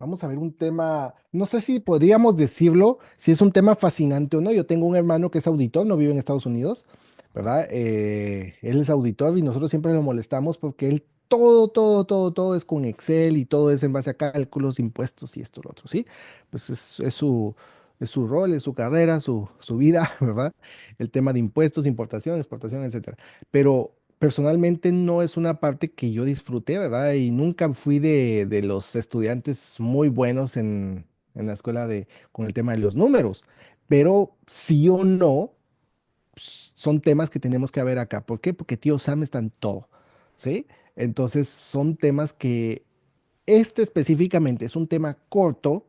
Vamos a ver un tema, no sé si podríamos decirlo, si es un tema fascinante o no. Yo tengo un hermano que es auditor, no vive en Estados Unidos, ¿verdad? Él es auditor y nosotros siempre lo molestamos porque él todo es con Excel y todo es en base a cálculos, impuestos y esto, lo otro, ¿sí? Pues es su rol, es su carrera, su vida, ¿verdad? El tema de impuestos, importación, exportación, etcétera. Pero personalmente no es una parte que yo disfruté, ¿verdad? Y nunca fui de los estudiantes muy buenos en la escuela con el tema de los números. Pero sí o no, son temas que tenemos que ver acá. ¿Por qué? Porque tío Sam está en todo, ¿sí? Entonces son temas que este específicamente es un tema corto,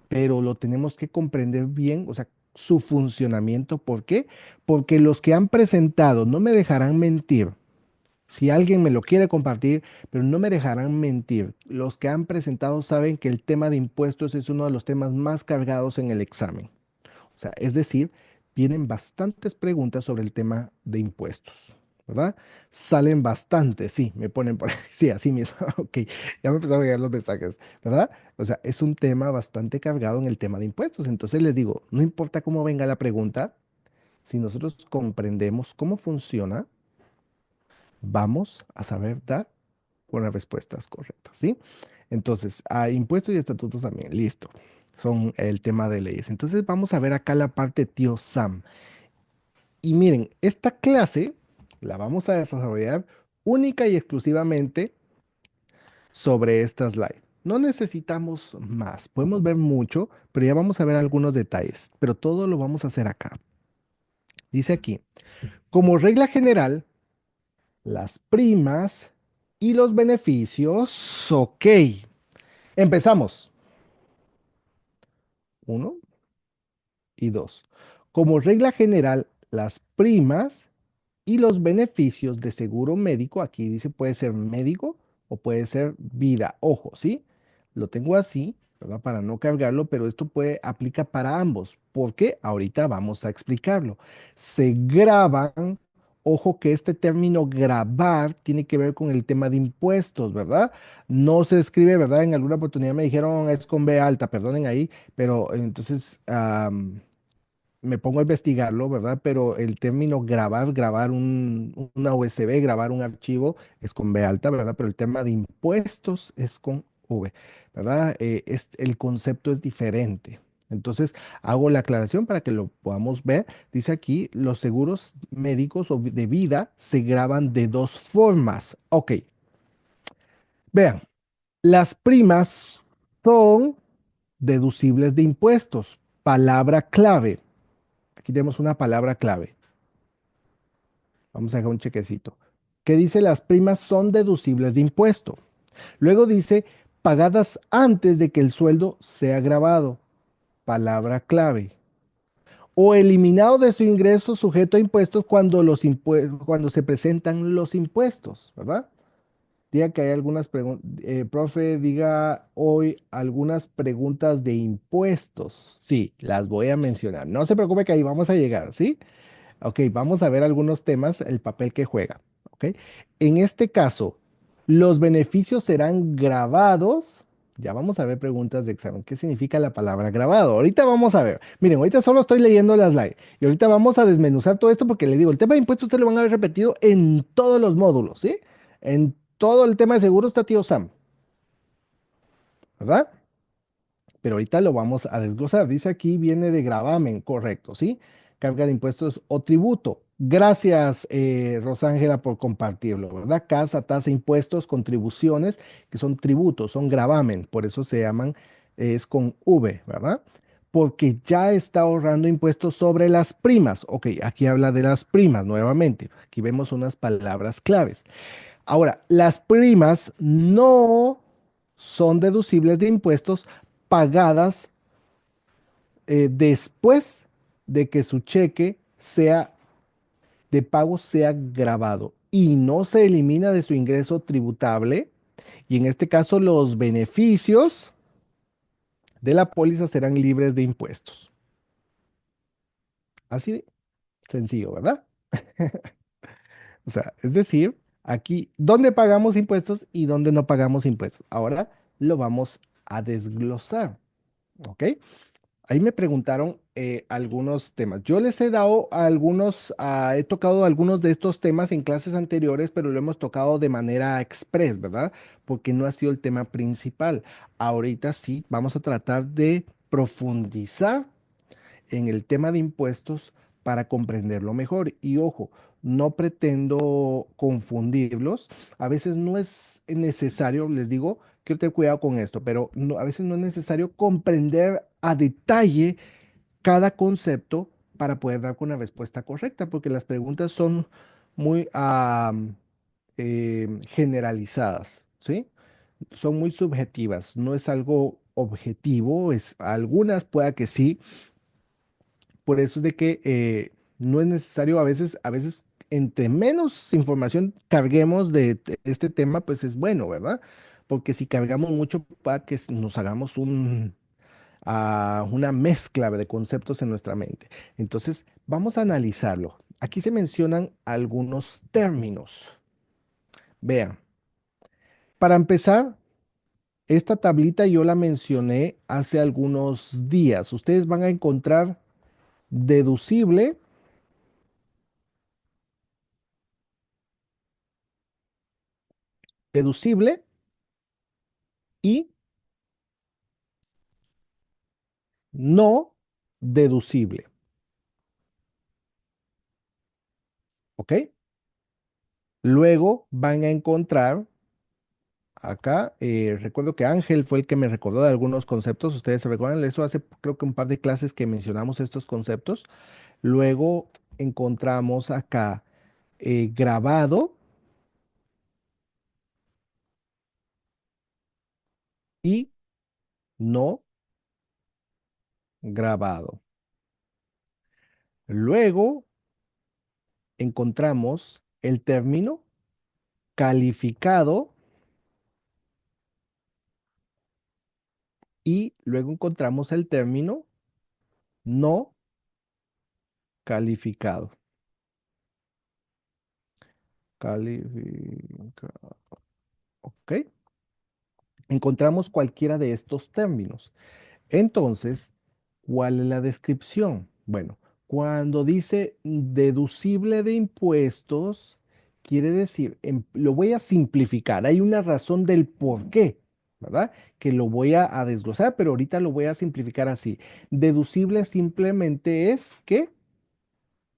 pero lo tenemos que comprender bien, o sea, su funcionamiento. ¿Por qué? Porque los que han presentado, no me dejarán mentir, si alguien me lo quiere compartir, pero no me dejarán mentir. Los que han presentado saben que el tema de impuestos es uno de los temas más cargados en el examen. O sea, es decir, vienen bastantes preguntas sobre el tema de impuestos, ¿verdad? Salen bastantes, sí, me ponen por ahí, sí, así mismo, ok, ya me empezaron a llegar los mensajes, ¿verdad? O sea, es un tema bastante cargado en el tema de impuestos. Entonces les digo, no importa cómo venga la pregunta, si nosotros comprendemos cómo funciona, vamos a saber dar con las respuestas correctas, ¿sí? Entonces, a impuestos y estatutos también, listo. Son el tema de leyes. Entonces, vamos a ver acá la parte tío Sam. Y miren, esta clase la vamos a desarrollar única y exclusivamente sobre esta slide. No necesitamos más, podemos ver mucho, pero ya vamos a ver algunos detalles, pero todo lo vamos a hacer acá. Dice aquí, como regla general, las primas y los beneficios, ok. Empezamos. Uno y dos. Como regla general, las primas y los beneficios de seguro médico, aquí dice puede ser médico o puede ser vida. Ojo, ¿sí? Lo tengo así, ¿verdad? Para no cargarlo, pero esto puede aplica para ambos. ¿Por qué? Ahorita vamos a explicarlo. Se graban. Ojo que este término grabar tiene que ver con el tema de impuestos, ¿verdad? No se escribe, ¿verdad? En alguna oportunidad me dijeron es con B alta, perdonen ahí, pero entonces me pongo a investigarlo, ¿verdad? Pero el término grabar una USB, grabar un archivo es con B alta, ¿verdad? Pero el tema de impuestos es con V, ¿verdad? El concepto es diferente. Entonces, hago la aclaración para que lo podamos ver. Dice aquí, los seguros médicos o de vida se graban de dos formas. Ok, vean, las primas son deducibles de impuestos. Palabra clave. Aquí tenemos una palabra clave. Vamos a dejar un chequecito. Que dice las primas son deducibles de impuesto. Luego dice pagadas antes de que el sueldo sea grabado. Palabra clave. O eliminado de su ingreso sujeto a impuestos cuando se presentan los impuestos, ¿verdad? Diga que hay algunas preguntas, profe, diga hoy algunas preguntas de impuestos. Sí, las voy a mencionar. No se preocupe que ahí vamos a llegar, ¿sí? Ok, vamos a ver algunos temas, el papel que juega. Ok, en este caso, los beneficios serán grabados. Ya vamos a ver preguntas de examen. ¿Qué significa la palabra grabado? Ahorita vamos a ver. Miren, ahorita solo estoy leyendo las slides y ahorita vamos a desmenuzar todo esto porque les digo, el tema de impuestos ustedes lo van a ver repetido en todos los módulos, ¿sí? En todo el tema de seguro está tío Sam, ¿verdad? Pero ahorita lo vamos a desglosar. Dice aquí viene de gravamen, correcto, ¿sí? Carga de impuestos o tributo. Gracias, Rosángela, por compartirlo, ¿verdad? Casa, tasa, impuestos, contribuciones, que son tributos, son gravamen, por eso se llaman, es con V, ¿verdad? Porque ya está ahorrando impuestos sobre las primas. Ok, aquí habla de las primas nuevamente. Aquí vemos unas palabras claves. Ahora, las primas no son deducibles de impuestos pagadas después de que su cheque sea de pago sea grabado y no se elimina de su ingreso tributable. Y en este caso, los beneficios de la póliza serán libres de impuestos. Así de sencillo, ¿verdad? O sea, es decir, aquí, ¿dónde pagamos impuestos y dónde no pagamos impuestos? Ahora lo vamos a desglosar, ¿ok? Ahí me preguntaron algunos temas. Yo les he dado algunos, he tocado algunos de estos temas en clases anteriores, pero lo hemos tocado de manera express, ¿verdad? Porque no ha sido el tema principal. Ahorita sí, vamos a tratar de profundizar en el tema de impuestos para comprenderlo mejor. Y ojo, no pretendo confundirlos. A veces no es necesario, les digo, quiero tener cuidado con esto, pero a veces no es necesario comprender a detalle cada concepto para poder dar con una respuesta correcta, porque las preguntas son muy generalizadas, ¿sí? Son muy subjetivas, no es algo objetivo, es algunas pueda que sí, por eso es de que no es necesario a veces entre menos información carguemos de este tema, pues es bueno, ¿verdad? Porque si cargamos mucho para que nos hagamos una mezcla de conceptos en nuestra mente. Entonces, vamos a analizarlo. Aquí se mencionan algunos términos. Vean, para empezar, esta tablita yo la mencioné hace algunos días. Ustedes van a encontrar deducible, deducible y no deducible. ¿Ok? Luego van a encontrar acá, recuerdo que Ángel fue el que me recordó de algunos conceptos. Ustedes se recuerdan, eso hace creo que un par de clases que mencionamos estos conceptos. Luego encontramos acá grabado y no grabado. Luego encontramos el término calificado y luego encontramos el término no calificado. Calificado. ¿Ok? Encontramos cualquiera de estos términos. Entonces, ¿cuál es la descripción? Bueno, cuando dice deducible de impuestos, quiere decir, lo voy a simplificar. Hay una razón del por qué, ¿verdad? Que lo voy a desglosar, pero ahorita lo voy a simplificar así. Deducible simplemente es que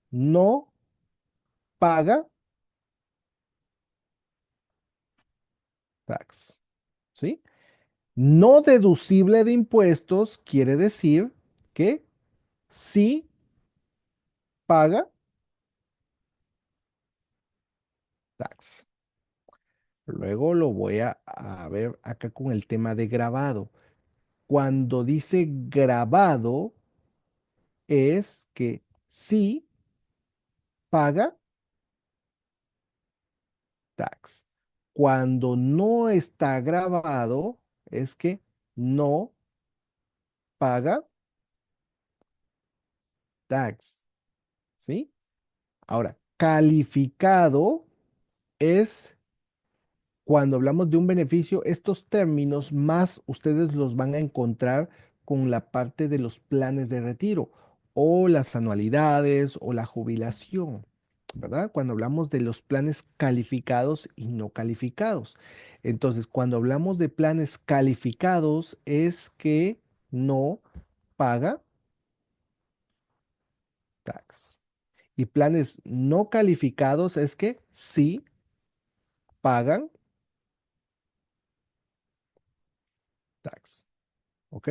no paga tax, ¿sí? No deducible de impuestos quiere decir que sí paga tax. Luego lo voy a ver acá con el tema de grabado. Cuando dice grabado es que sí paga tax. Cuando no está grabado es que no paga tax. ¿Sí? Ahora, calificado es cuando hablamos de un beneficio, estos términos más ustedes los van a encontrar con la parte de los planes de retiro o las anualidades o la jubilación, ¿verdad? Cuando hablamos de los planes calificados y no calificados. Entonces, cuando hablamos de planes calificados es que no paga tax. Y planes no calificados es que sí pagan tax. ¿Ok?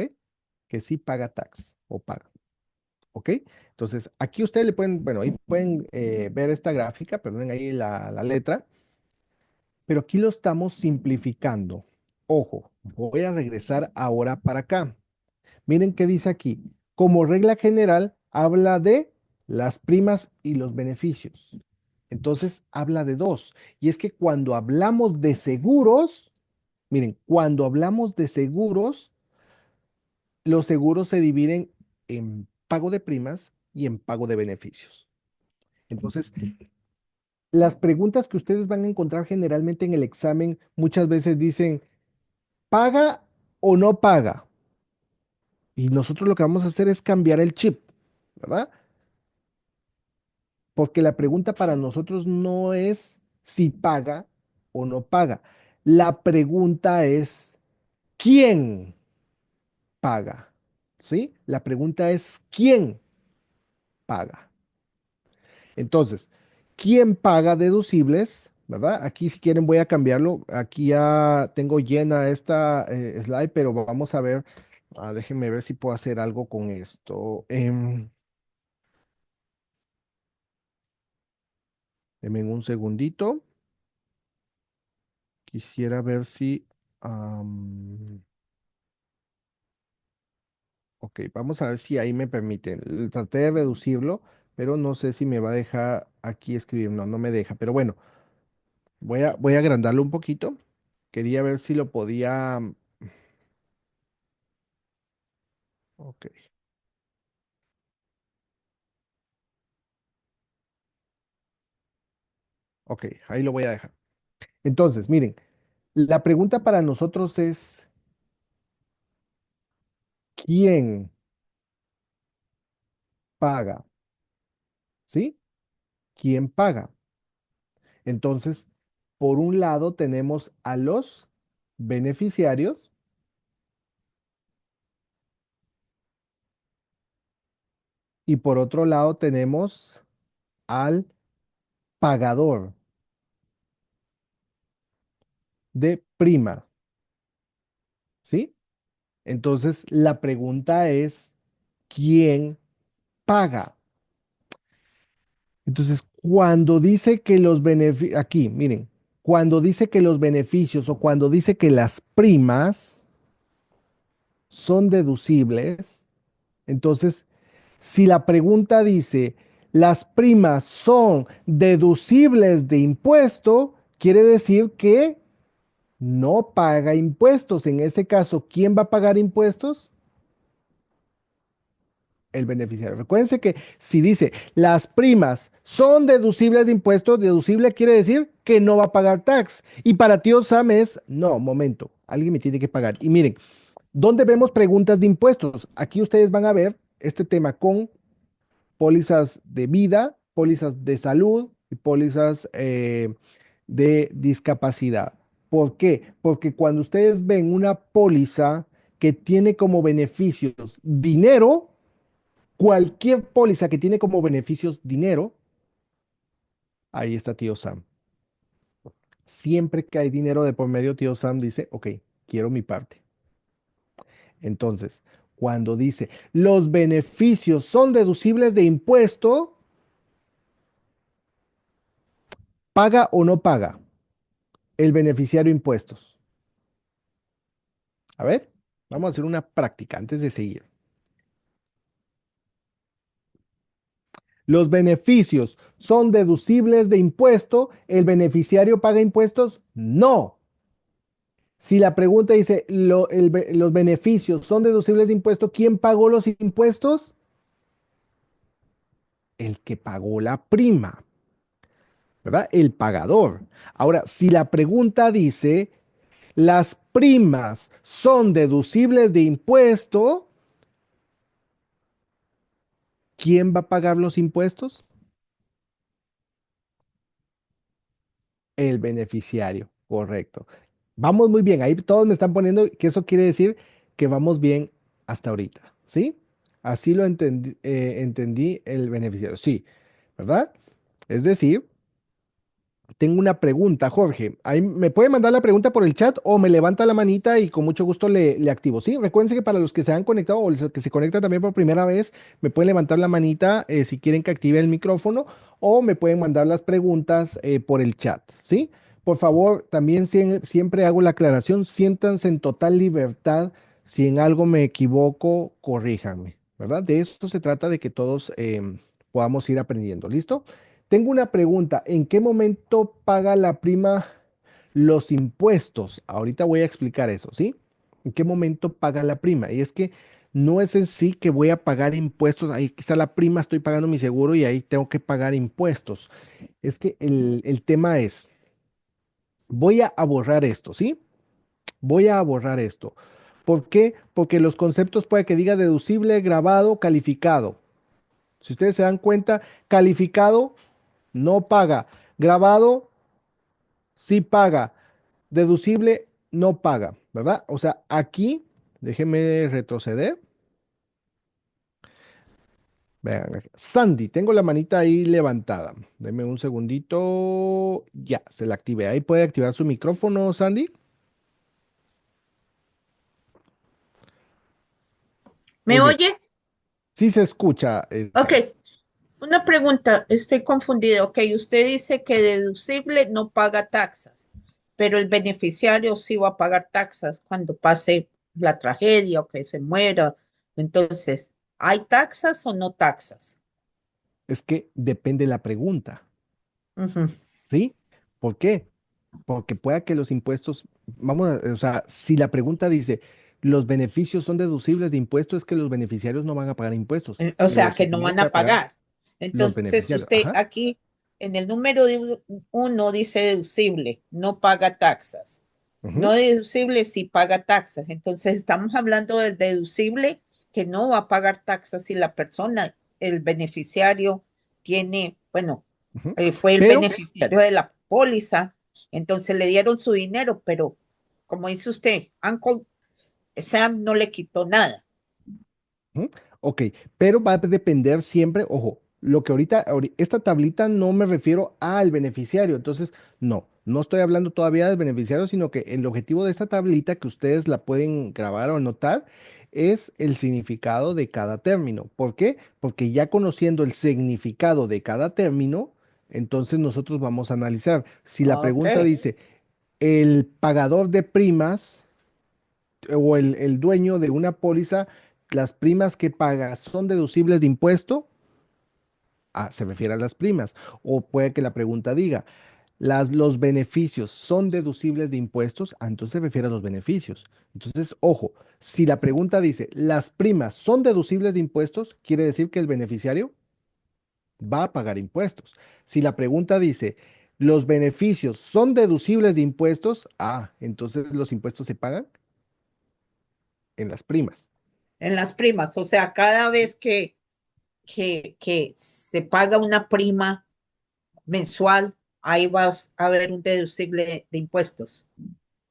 Que sí paga tax o paga. ¿Ok? Entonces, aquí ustedes le pueden, bueno, ahí pueden ver esta gráfica, perdonen ahí la letra, pero aquí lo estamos simplificando. Ojo, voy a regresar ahora para acá. Miren qué dice aquí. Como regla general, habla de las primas y los beneficios. Entonces, habla de dos. Y es que cuando hablamos de seguros, miren, cuando hablamos de seguros, los seguros se dividen en pago de primas y en pago de beneficios. Entonces, las preguntas que ustedes van a encontrar generalmente en el examen muchas veces dicen, ¿paga o no paga. Y nosotros lo que vamos a hacer es cambiar el chip, ¿verdad? Porque la pregunta para nosotros no es si paga o no paga. La pregunta es ¿quién paga? ¿Sí? La pregunta es ¿quién paga? Entonces, ¿quién paga deducibles? ¿Verdad? Aquí si quieren voy a cambiarlo. Aquí ya tengo llena esta slide, pero vamos a ver. Déjenme ver si puedo hacer algo con esto. Denme un segundito. Quisiera ver si... ok, vamos a ver si ahí me permiten. Traté de reducirlo, pero no sé si me va a dejar aquí escribir. No, no me deja. Pero bueno, voy a agrandarlo un poquito. Quería ver si lo podía... ok, ok, ahí lo voy a dejar. Entonces, miren, la pregunta para nosotros es, ¿quién paga? ¿Sí? ¿Quién paga? Entonces, por un lado tenemos a los beneficiarios y por otro lado tenemos al pagador de prima, ¿sí? Entonces, la pregunta es, ¿quién paga? Entonces, cuando dice que los beneficios, aquí, miren, cuando dice que los beneficios o cuando dice que las primas son deducibles, entonces, si la pregunta dice, las primas son deducibles de impuesto, quiere decir que no paga impuestos. En ese caso, ¿quién va a pagar impuestos? El beneficiario. Recuérdense que si dice las primas son deducibles de impuestos, deducible quiere decir que no va a pagar tax. Y para tío Sam es, no, momento, alguien me tiene que pagar. Y miren, ¿dónde vemos preguntas de impuestos? Aquí ustedes van a ver este tema con pólizas de vida, pólizas de salud y pólizas de discapacidad. ¿Por qué? Porque cuando ustedes ven una póliza que tiene como beneficios dinero, cualquier póliza que tiene como beneficios dinero, ahí está tío Sam. Siempre que hay dinero de por medio, tío Sam dice, ok, quiero mi parte. Entonces, cuando dice los beneficios son deducibles de impuesto, ¿paga o no paga el beneficiario impuestos? A ver, vamos a hacer una práctica antes de seguir. Los beneficios son deducibles de impuesto, ¿el beneficiario paga impuestos? No. Si la pregunta dice, los beneficios son deducibles de impuesto, ¿quién pagó los impuestos? El que pagó la prima, ¿verdad? El pagador. Ahora, si la pregunta dice, las primas son deducibles de impuesto, ¿quién va a pagar los impuestos? El beneficiario, correcto. Vamos muy bien, ahí todos me están poniendo que eso quiere decir que vamos bien hasta ahorita, ¿sí? Así lo entendí el beneficiario, sí, ¿verdad? Es decir, tengo una pregunta, Jorge. Ahí me puede mandar la pregunta por el chat o me levanta la manita y con mucho gusto le activo. Sí, recuerden que para los que se han conectado o los que se conectan también por primera vez, me pueden levantar la manita si quieren que active el micrófono o me pueden mandar las preguntas por el chat. Sí, por favor, también siempre hago la aclaración, siéntanse en total libertad. Si en algo me equivoco, corríjanme, ¿verdad? De eso se trata, de que todos podamos ir aprendiendo. ¿Listo? Tengo una pregunta. ¿En qué momento paga la prima los impuestos? Ahorita voy a explicar eso, ¿sí? ¿En qué momento paga la prima? Y es que no es en sí que voy a pagar impuestos. Ahí está la prima, estoy pagando mi seguro y ahí tengo que pagar impuestos. Es que el tema es, voy a borrar esto, ¿sí? Voy a borrar esto. ¿Por qué? Porque los conceptos puede que diga deducible, grabado, calificado. Si ustedes se dan cuenta, calificado no paga, grabado sí paga, deducible no paga, ¿verdad? O sea, aquí, déjenme retroceder. Vean, Sandy, tengo la manita ahí levantada. Deme un segundito. Ya, se la activé. Ahí puede activar su micrófono, Sandy. ¿Me Muy bien. oye? Sí se escucha, Ok, Sandy. una pregunta, estoy confundido. Ok, usted dice que deducible no paga taxas, pero el beneficiario sí va a pagar taxas cuando pase la tragedia o que se muera. Entonces, ¿hay taxas o no taxas? Es que depende la pregunta, Ujú. ¿sí? ¿Por qué? Porque pueda que los impuestos, o sea, si la pregunta dice, los beneficios son deducibles de impuestos, es que los beneficiarios no van a pagar impuestos. O sea, Los que que no tienen van que a pagar pagar. los Entonces, beneficiarios. usted Ajá. aquí en el número de uno dice deducible, no paga taxas. No Ujú, deducible sí paga taxas. Entonces, estamos hablando del deducible que no va a pagar taxas si la persona, el beneficiario, tiene, bueno, ujú. fue el Pero beneficiario de la póliza. Entonces le dieron su dinero, pero como dice usted, Uncle Sam no le quitó nada. ujú. Ok, pero va a depender siempre, ojo, lo que esta tablita no me refiero al beneficiario, entonces no estoy hablando todavía del beneficiario, sino que el objetivo de esta tablita que ustedes la pueden grabar o anotar es el significado de cada término. ¿Por qué? Porque ya conociendo el significado de cada término, entonces nosotros vamos a analizar. Si la Ok. pregunta dice, el pagador de primas o el dueño de una póliza, las primas que paga son deducibles de impuesto, se refiere a las primas. O puede que la pregunta diga, los beneficios son deducibles de impuestos, entonces se refiere a los beneficios. Entonces, ojo, si la pregunta dice, las primas son deducibles de impuestos, quiere decir que el beneficiario va a pagar impuestos. Si la pregunta dice, los beneficios son deducibles de impuestos, entonces los impuestos se pagan en las primas. En las primas, o sea, cada vez que se paga una prima mensual, ahí va a haber un deducible de impuestos.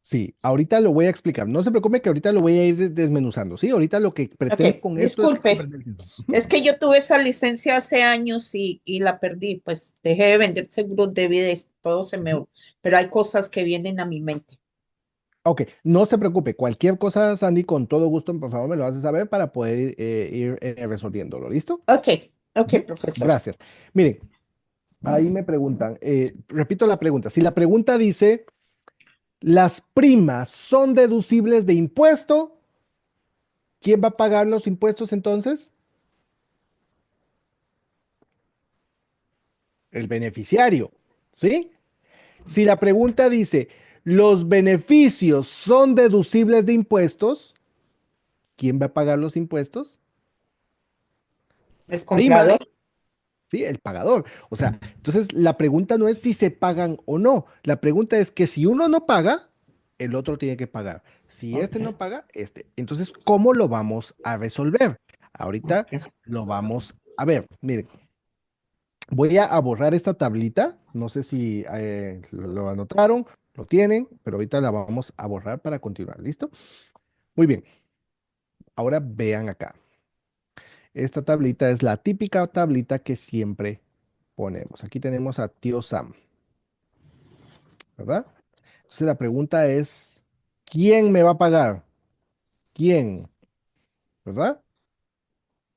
Sí, ahorita lo voy a explicar. No se preocupe que ahorita lo voy a ir desmenuzando. Sí, ahorita lo que Ok, pretendo con esto es disculpe, comprender. Ujú. es que yo tuve esa licencia hace años y la perdí, pues dejé de vender seguros de vida y todo se me... Ujú. Pero hay cosas que vienen a mi mente. Ok, no se preocupe. Cualquier cosa, Sandy, con todo gusto, por favor, me lo haces saber para poder ir resolviéndolo. ¿Listo? Ok, ok, Ujú. profesor. Gracias. Miren, ahí me preguntan, repito la pregunta. Si la pregunta dice, ¿las primas son deducibles de impuesto? ¿Quién va a pagar los impuestos entonces? El beneficiario. ¿Sí? Si la pregunta dice, ¿los beneficios son deducibles de impuestos? ¿Quién va a pagar los impuestos? El Las comprador. primas, ¿sí? El pagador. O sea, entonces la pregunta no es si se pagan o no. La pregunta es que si uno no paga, el otro tiene que pagar. Si Ok, este no paga, este. Entonces, ¿cómo lo vamos a resolver? Ahorita ok. lo vamos a ver. Miren, voy a borrar esta tablita. No sé si lo anotaron, lo tienen, pero ahorita la vamos a borrar para continuar. ¿Listo? Muy bien. Ahora vean acá. Esta tablita es la típica tablita que siempre ponemos. Aquí tenemos a tío Sam, ¿verdad? Entonces la pregunta es, ¿quién me va a pagar? ¿Quién? ¿Verdad?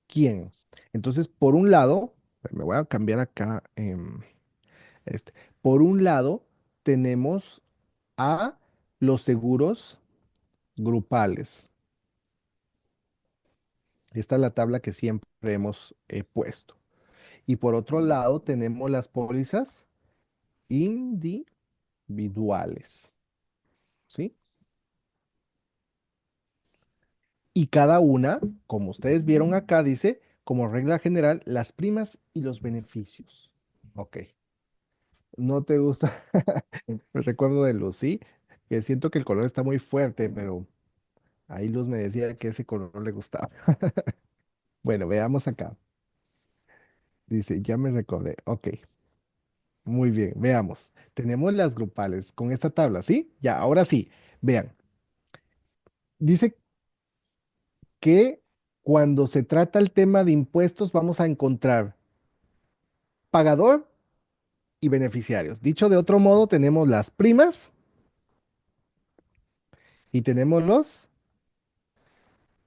¿Quién? Entonces, por un lado, me voy a cambiar acá. Este. Por un lado, tenemos a los seguros grupales. Esta es la tabla que siempre hemos puesto. Y por otro lado, tenemos las pólizas individuales, ¿sí? Y cada una, como ustedes vieron acá, dice, como regla general, las primas y los beneficios. Ok. ¿No te gusta? Me recuerdo de Lucy, que siento que el color está muy fuerte, pero Ahí Luz me decía que ese color le gustaba. Bueno, veamos acá. Dice, ya me recordé. Ok, muy bien, veamos. Tenemos las grupales con esta tabla, ¿sí? Ya, ahora sí. Vean, dice que cuando se trata el tema de impuestos vamos a encontrar pagador y beneficiarios. Dicho de otro modo, tenemos las primas y tenemos los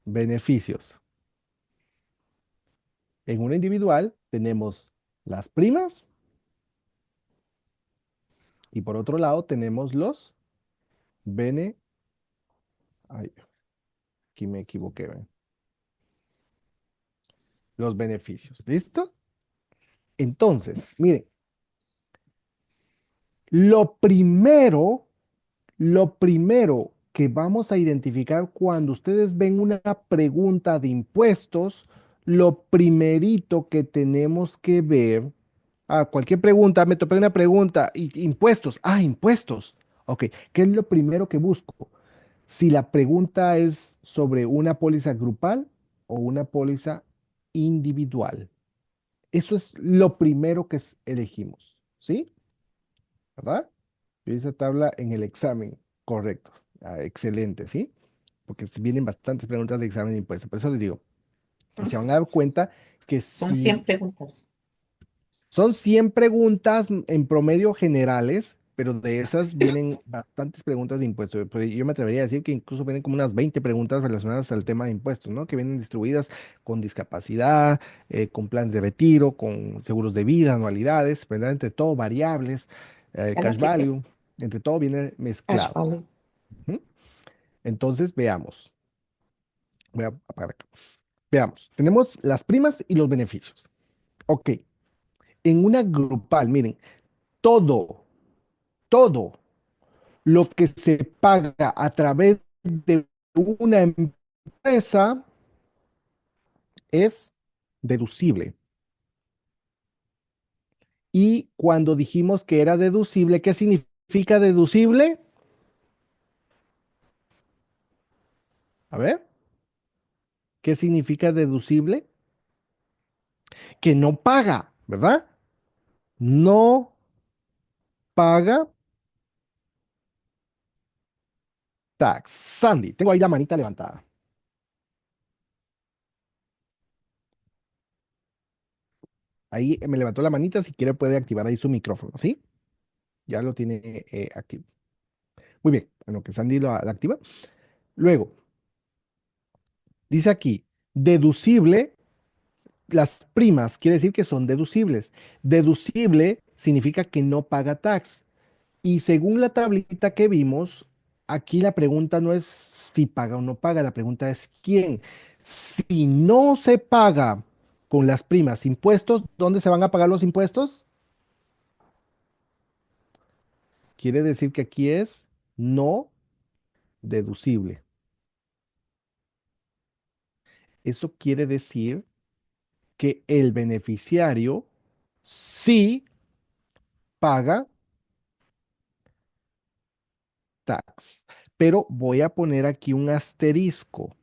beneficios. En una individual tenemos las primas y por otro lado tenemos los bene... Ay, aquí me equivoqué, ¿ven? Los beneficios. ¿Listo? Entonces, miren, lo primero, lo primero que vamos a identificar cuando ustedes ven una pregunta de impuestos, lo primerito que tenemos que ver, cualquier pregunta, me topé una pregunta, impuestos, impuestos. Ok, ¿qué es lo primero que busco? Si la pregunta es sobre una póliza grupal o una póliza individual. Eso es lo primero que elegimos, ¿sí? ¿Verdad? Yo hice tabla en el examen, correcto. Excelente, ¿sí? Porque vienen bastantes preguntas de examen de impuestos. Por eso les digo, y se van a dar cuenta que Son si 100 preguntas. son 100 preguntas en promedio generales, pero de esas vienen bastantes preguntas de impuestos. Pues yo me atrevería a decir que incluso vienen como unas 20 preguntas relacionadas al tema de impuestos, ¿no? Que vienen distribuidas con discapacidad, con planes de retiro, con seguros de vida, anualidades, ¿verdad? Entre todo, variables, Ya la cash cliqué. value, entre todo viene Cash mezclado. Valley. Ujú. Entonces, veamos. Voy a apagar acá. Veamos. Tenemos las primas y los beneficios. Ok. En una grupal, miren, todo, todo lo que se paga a través de una empresa es deducible. Y cuando dijimos que era deducible, ¿qué significa deducible? A ver, ¿qué significa deducible? Que no paga, ¿verdad? No paga tax. Sandy, tengo ahí la manita levantada. Ahí me levantó la manita, si quiere puede activar ahí su micrófono, ¿sí? Ya lo tiene activo. Muy bien, bueno, que Sandy lo activa. Luego, dice aquí, deducible, las primas quiere decir que son deducibles. Deducible significa que no paga tax. Y según la tablita que vimos, aquí la pregunta no es si paga o no paga, la pregunta es quién. Si no se paga con las primas impuestos, ¿dónde se van a pagar los impuestos? Quiere decir que aquí es no deducible. Eso quiere decir que el beneficiario sí paga tax. Pero voy a poner aquí un asterisco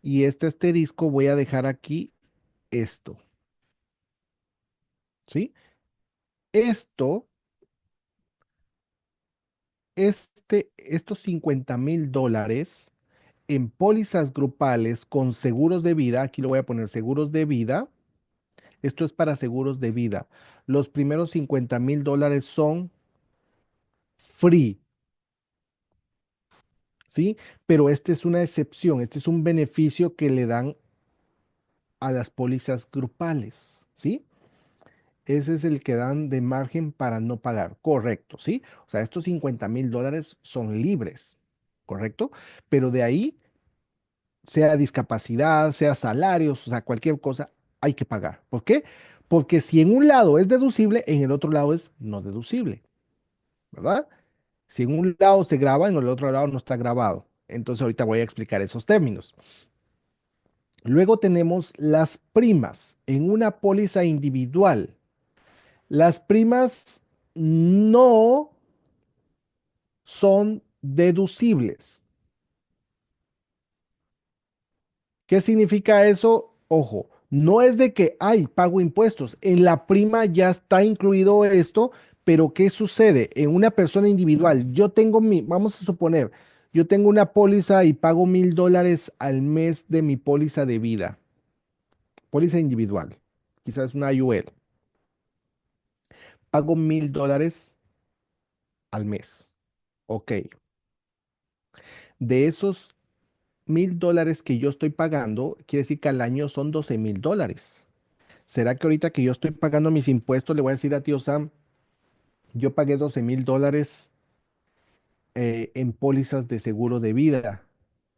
y este asterisco voy a dejar aquí esto, ¿sí? Esto, estos $50,000 en pólizas grupales con seguros de vida, aquí lo voy a poner seguros de vida, esto es para seguros de vida. Los primeros $50,000 son free, ¿sí? Pero este es una excepción, este es un beneficio que le dan a las pólizas grupales, ¿sí? Ese es el que dan de margen para no pagar, correcto, ¿sí? O sea, estos $50,000 son libres, ¿correcto? Pero de ahí, sea discapacidad, sea salarios, o sea, cualquier cosa, hay que pagar. ¿Por qué? Porque si en un lado es deducible, en el otro lado es no deducible, ¿verdad? Si en un lado se graba, en el otro lado no está grabado. Entonces ahorita voy a explicar esos términos. Luego tenemos las primas en una póliza individual. Las primas no son deducibles. ¿Qué significa eso? Ojo, no es de que, ay, pago impuestos. En la prima ya está incluido esto, pero ¿qué sucede? En una persona individual, yo tengo vamos a suponer, yo tengo una póliza y pago $1,000 al mes de mi póliza de vida, póliza individual, quizás una IUL, pago $1,000 al mes. Ok, de esos $1,000 que yo estoy pagando, quiere decir que al año son $12,000. ¿Será que ahorita que yo estoy pagando mis impuestos le voy a decir a tío Sam, yo pagué $12,000 en pólizas de seguro de vida?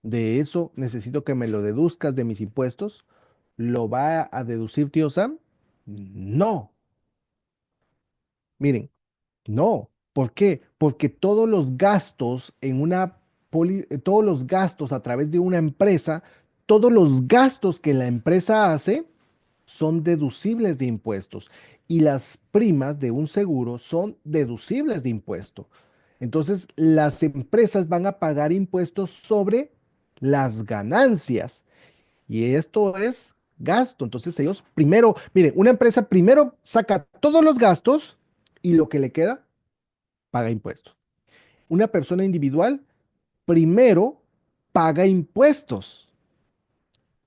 De eso necesito que me lo deduzcas de mis impuestos. ¿Lo va a deducir tío Sam? No. Miren, no. ¿Por qué? Porque todos los gastos en todos los gastos a través de una empresa, todos los gastos que la empresa hace, son deducibles de impuestos y las primas de un seguro son deducibles de impuesto. Entonces, las empresas van a pagar impuestos sobre las ganancias y esto es gasto. Entonces, ellos primero, miren, una empresa primero saca todos los gastos y lo que le queda, paga impuestos. Una persona individual primero paga impuestos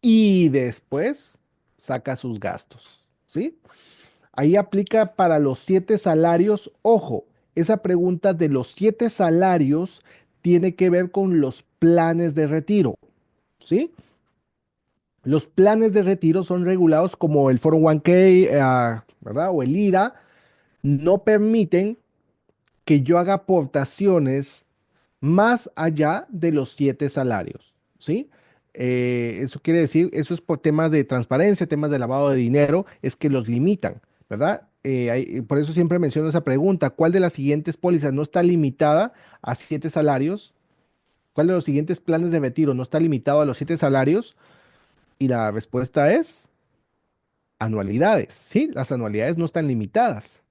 y después saca sus gastos, ¿sí? Ahí aplica para los 7 salarios. Ojo, esa pregunta de los 7 salarios tiene que ver con los planes de retiro, ¿sí? Los planes de retiro son regulados como el 401k, ¿verdad? O el IRA. No permiten que yo haga aportaciones más allá de los 7 salarios, ¿sí? Eso quiere decir, eso es por temas de transparencia, temas de lavado de dinero, es que los limitan, ¿verdad? Por eso siempre menciono esa pregunta, ¿cuál de las siguientes pólizas no está limitada a 7 salarios? ¿Cuál de los siguientes planes de retiro no está limitado a los 7 salarios? Y la respuesta es anualidades, ¿sí? Las anualidades no están limitadas.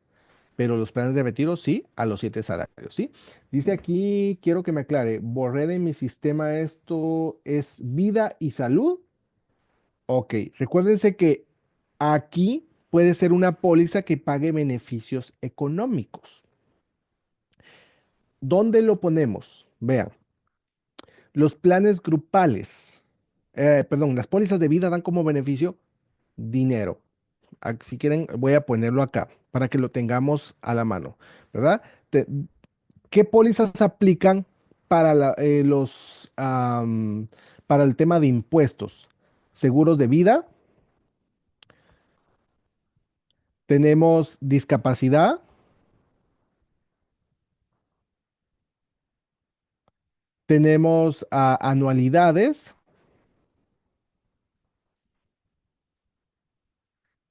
Pero los planes de retiro sí, a los 7 salarios, ¿sí? Dice aquí, quiero que me aclare, borré de mi sistema esto es vida y salud. Ok, recuérdense que aquí puede ser una póliza que pague beneficios económicos. ¿Dónde lo ponemos? Vean, los planes grupales, perdón, las pólizas de vida dan como beneficio dinero. Si quieren, voy a ponerlo acá para que lo tengamos a la mano, ¿verdad? Te- ¿Qué pólizas aplican para para el tema de impuestos? Seguros de vida, tenemos discapacidad, tenemos anualidades,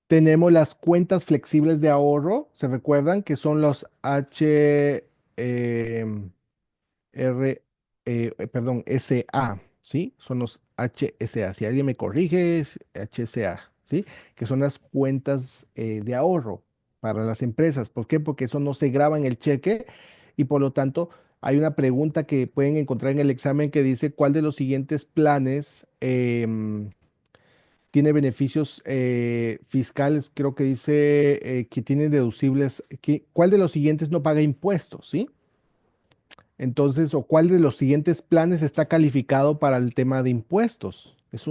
tenemos las cuentas flexibles de ahorro, ¿se recuerdan? Que son los perdón, SA, ¿sí? Son los HSA. Si alguien me corrige, es HSA, ¿sí? Que son las cuentas de ahorro para las empresas. ¿Por qué? Porque eso no se graba en el cheque y por lo tanto hay una pregunta que pueden encontrar en el examen que dice cuál de los siguientes planes tiene beneficios fiscales, creo que dice que tiene deducibles, ¿cuál de los siguientes no paga impuestos, ¿sí? Entonces, ¿o cuál de los siguientes planes está calificado para el tema de impuestos? Es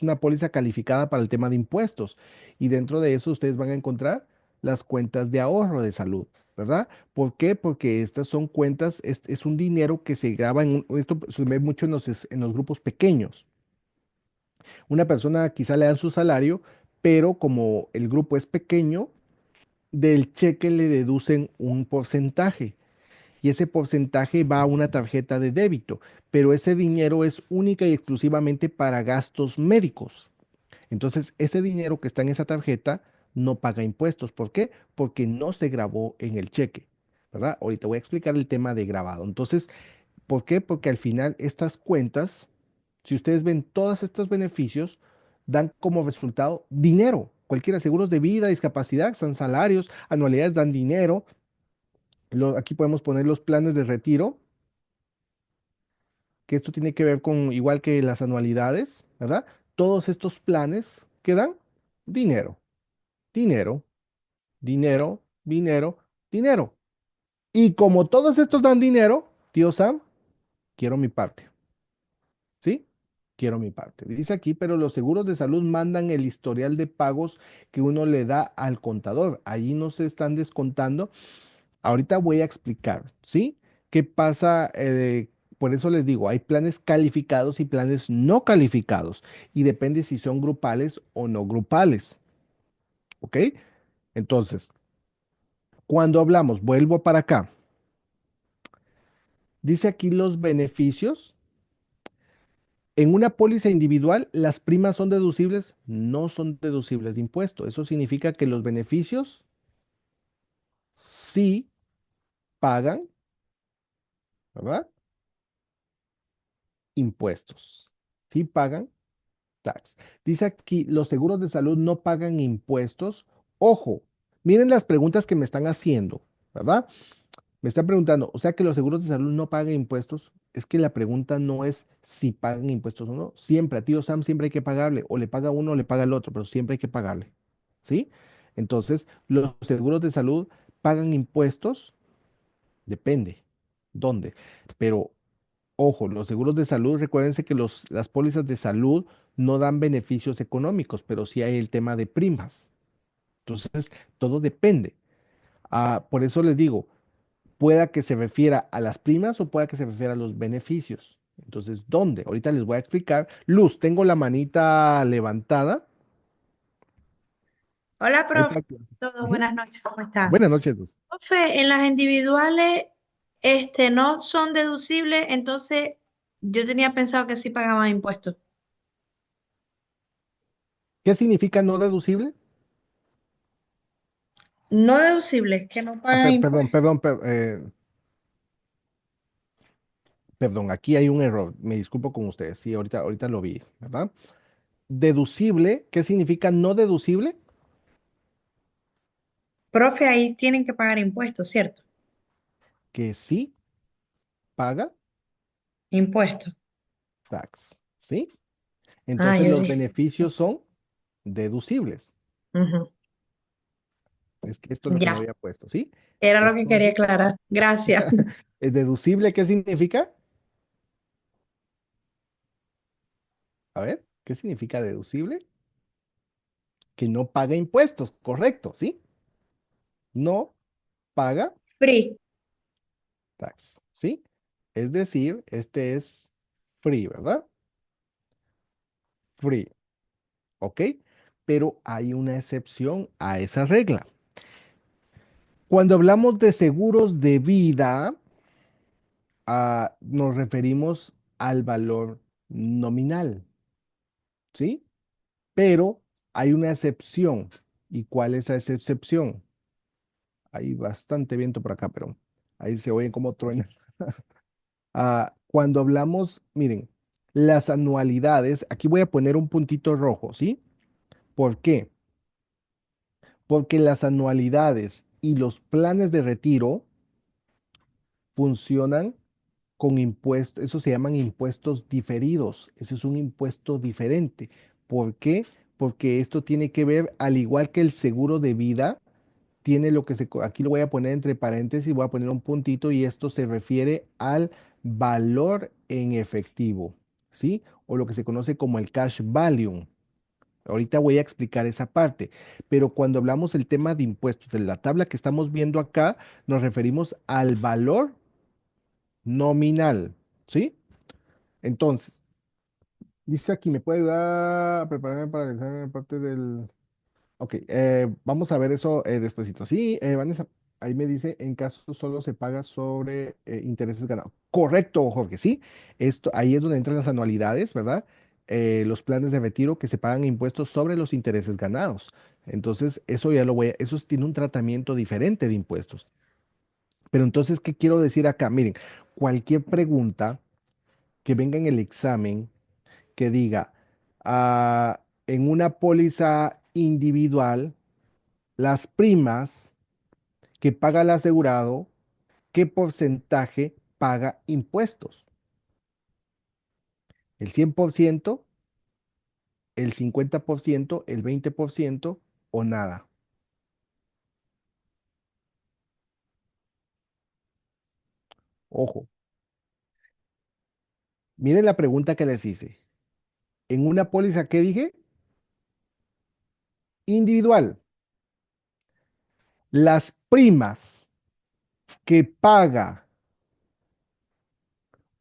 una póliza calificada para el tema de impuestos. Y dentro de eso ustedes van a encontrar las cuentas de ahorro de salud, ¿verdad? ¿Por qué? Porque estas son cuentas, es un dinero que se graba esto se ve mucho en los grupos pequeños. Una persona quizá le dan su salario, pero como el grupo es pequeño, del cheque le deducen un porcentaje y ese porcentaje va a una tarjeta de débito, pero ese dinero es única y exclusivamente para gastos médicos. Entonces, ese dinero que está en esa tarjeta no paga impuestos. ¿Por qué? Porque no se grabó en el cheque, ¿verdad? Ahorita voy a explicar el tema de grabado. Entonces, ¿por qué? Porque al final estas cuentas, si ustedes ven todos estos beneficios, dan como resultado dinero. Cualquiera, seguros de vida, discapacidad, son salarios, anualidades dan dinero. Aquí podemos poner los planes de retiro, que esto tiene que ver con igual que las anualidades, ¿verdad? todos estos planes que dan dinero, dinero, dinero, dinero, dinero. Y como todos estos dan dinero, tío Sam, quiero mi parte, ¿sí? Quiero mi parte. Dice aquí, pero los seguros de salud mandan el historial de pagos que uno le da al contador. Allí no se están descontando. Ahorita voy a explicar, ¿sí? ¿Qué pasa? Por eso les digo, hay planes calificados y planes no calificados. Y depende si son grupales o no grupales, ¿ok? Entonces, cuando hablamos, vuelvo para acá. Dice aquí los beneficios. En una póliza individual, las primas son deducibles, no son deducibles de impuesto. Eso significa que los beneficios sí pagan, ¿verdad? Impuestos. Sí pagan tax. Dice aquí, los seguros de salud no pagan impuestos. Ojo, miren las preguntas que me están haciendo, ¿verdad? Me están preguntando, o sea que los seguros de salud no pagan impuestos. Es que la pregunta no es si pagan impuestos o no. Siempre, a tío Sam siempre hay que pagarle. O le paga uno o le paga el otro, pero siempre hay que pagarle. ¿Sí? Entonces, los seguros de salud pagan impuestos. Depende. ¿Dónde? Pero, ojo, los seguros de salud, recuérdense que las pólizas de salud no dan beneficios económicos, pero sí hay el tema de primas. Entonces, todo depende. Por eso les digo, pueda que se refiera a las primas o pueda que se refiera a los beneficios. Entonces, ¿dónde? Ahorita les voy a explicar. Luz, tengo la manita levantada. Hola, Ahí profe. para Todo, Ujú. buenas noches, ¿cómo está? Buenas noches, Luz. Profe, en las individuales, no son deducibles, entonces yo tenía pensado que sí pagaban impuestos. ¿Qué significa no deducible? No deducibles, que no pagan Perdón, impuestos. perdón, perdón, aquí hay un error. Me disculpo con ustedes. Sí, ahorita lo vi, ¿verdad? Deducible, ¿qué significa no deducible? Profe, ahí tienen que pagar impuestos, ¿cierto? Que sí paga Impuestos. tax, ¿sí? Ah, Entonces yo los dije. beneficios son deducibles. Ujú. Es que esto es lo que no Ya, había puesto, ¿sí? era lo que quería Entonces, aclarar. Gracias. ¿es deducible qué significa? A ver, ¿qué significa deducible? Que no paga impuestos, correcto, ¿sí? No paga Free. tax, ¿sí? Es decir, este es free, ¿verdad? Free, ¿ok? Pero hay una excepción a esa regla. Cuando hablamos de seguros de vida, nos referimos al valor nominal, ¿sí? Pero hay una excepción. ¿Y cuál es esa excepción? Hay bastante viento por acá, pero ahí se oye como truena. Cuando hablamos, miren, las anualidades, aquí voy a poner un puntito rojo, ¿sí? ¿Por qué? Porque las anualidades y los planes de retiro funcionan con impuestos, eso se llaman impuestos diferidos, ese es un impuesto diferente. ¿Por qué? Porque esto tiene que ver, al igual que el seguro de vida, tiene lo que aquí lo voy a poner entre paréntesis, voy a poner un puntito y esto se refiere al valor en efectivo, ¿sí? O lo que se conoce como el cash value. Ahorita voy a explicar esa parte, pero cuando hablamos del tema de impuestos, de la tabla que estamos viendo acá, nos referimos al valor nominal, ¿sí? Entonces, dice aquí, ¿me puede ayudar a prepararme para realizar parte del... Ok, vamos a ver eso despuesito. Sí, Vanessa, ahí me dice, en caso solo se paga sobre intereses ganados. Correcto, Jorge, sí. Esto, ahí es donde entran las anualidades, ¿verdad? Los planes de retiro que se pagan impuestos sobre los intereses ganados. Entonces, eso ya lo voy a, eso tiene un tratamiento diferente de impuestos. Pero entonces, ¿qué quiero decir acá? Miren, cualquier pregunta que venga en el examen que diga, en una póliza individual, las primas que paga el asegurado, ¿qué porcentaje paga impuestos? ¿El 100%? el 50%, el 20% o nada. Ojo, miren la pregunta que les hice. En una póliza, ¿qué dije? Individual. Las primas que paga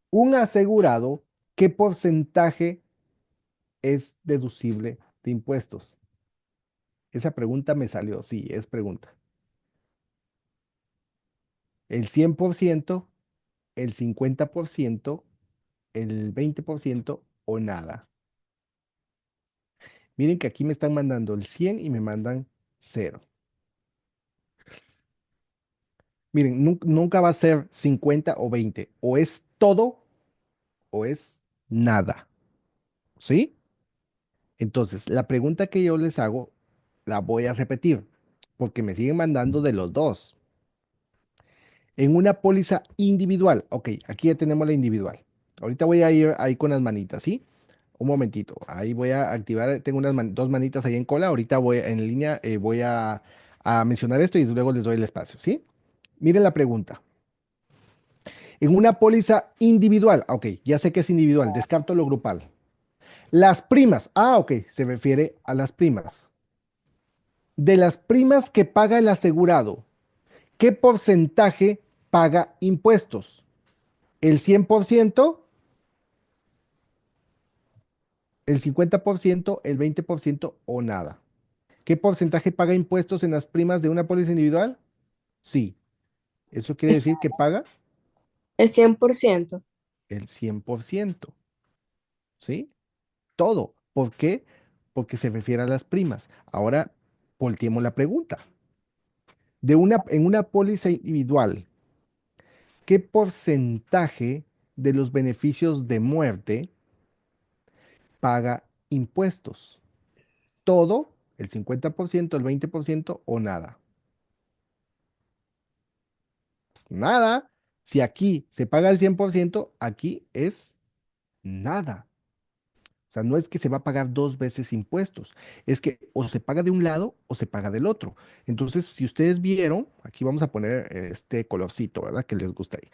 un asegurado, ¿qué porcentaje es deducible de impuestos? Esa pregunta me salió, sí, es pregunta. ¿El 100%, el 50%, el 20% o nada? Miren que aquí me están mandando el 100 y me mandan cero. Miren, nunca va a ser 50 o 20. O es todo o es nada. ¿Sí? Entonces, la pregunta que yo les hago, la voy a repetir, porque me siguen mandando de los dos. En una póliza individual, ok, aquí ya tenemos la individual. Ahorita voy a ir ahí con las manitas, ¿sí? Un momentito, ahí voy a activar, tengo dos manitas ahí en cola, ahorita voy en línea, voy a mencionar esto y luego les doy el espacio, ¿sí? Miren la pregunta. En una póliza individual, ok, ya sé que es individual, descarto lo grupal. Las primas, ok, se refiere a las primas. De las primas que paga el asegurado, ¿qué porcentaje paga impuestos? ¿El 100%, el 50%, el 20% o nada? ¿Qué porcentaje paga impuestos en las primas de una póliza individual? Sí. Eso quiere Es decir que paga el 100%. el 100%, ¿sí? Todo. ¿Por qué? Porque se refiere a las primas. Ahora, volteemos la pregunta. En una póliza individual, ¿qué porcentaje de los beneficios de muerte paga impuestos? ¿Todo, el 50%, el 20% o nada? Pues nada. Si aquí se paga el 100%, aquí es nada. O sea, no es que se va a pagar dos veces impuestos, es que o se paga de un lado o se paga del otro. Entonces, si ustedes vieron, aquí vamos a poner este colorcito, ¿verdad? Que les gusta ahí.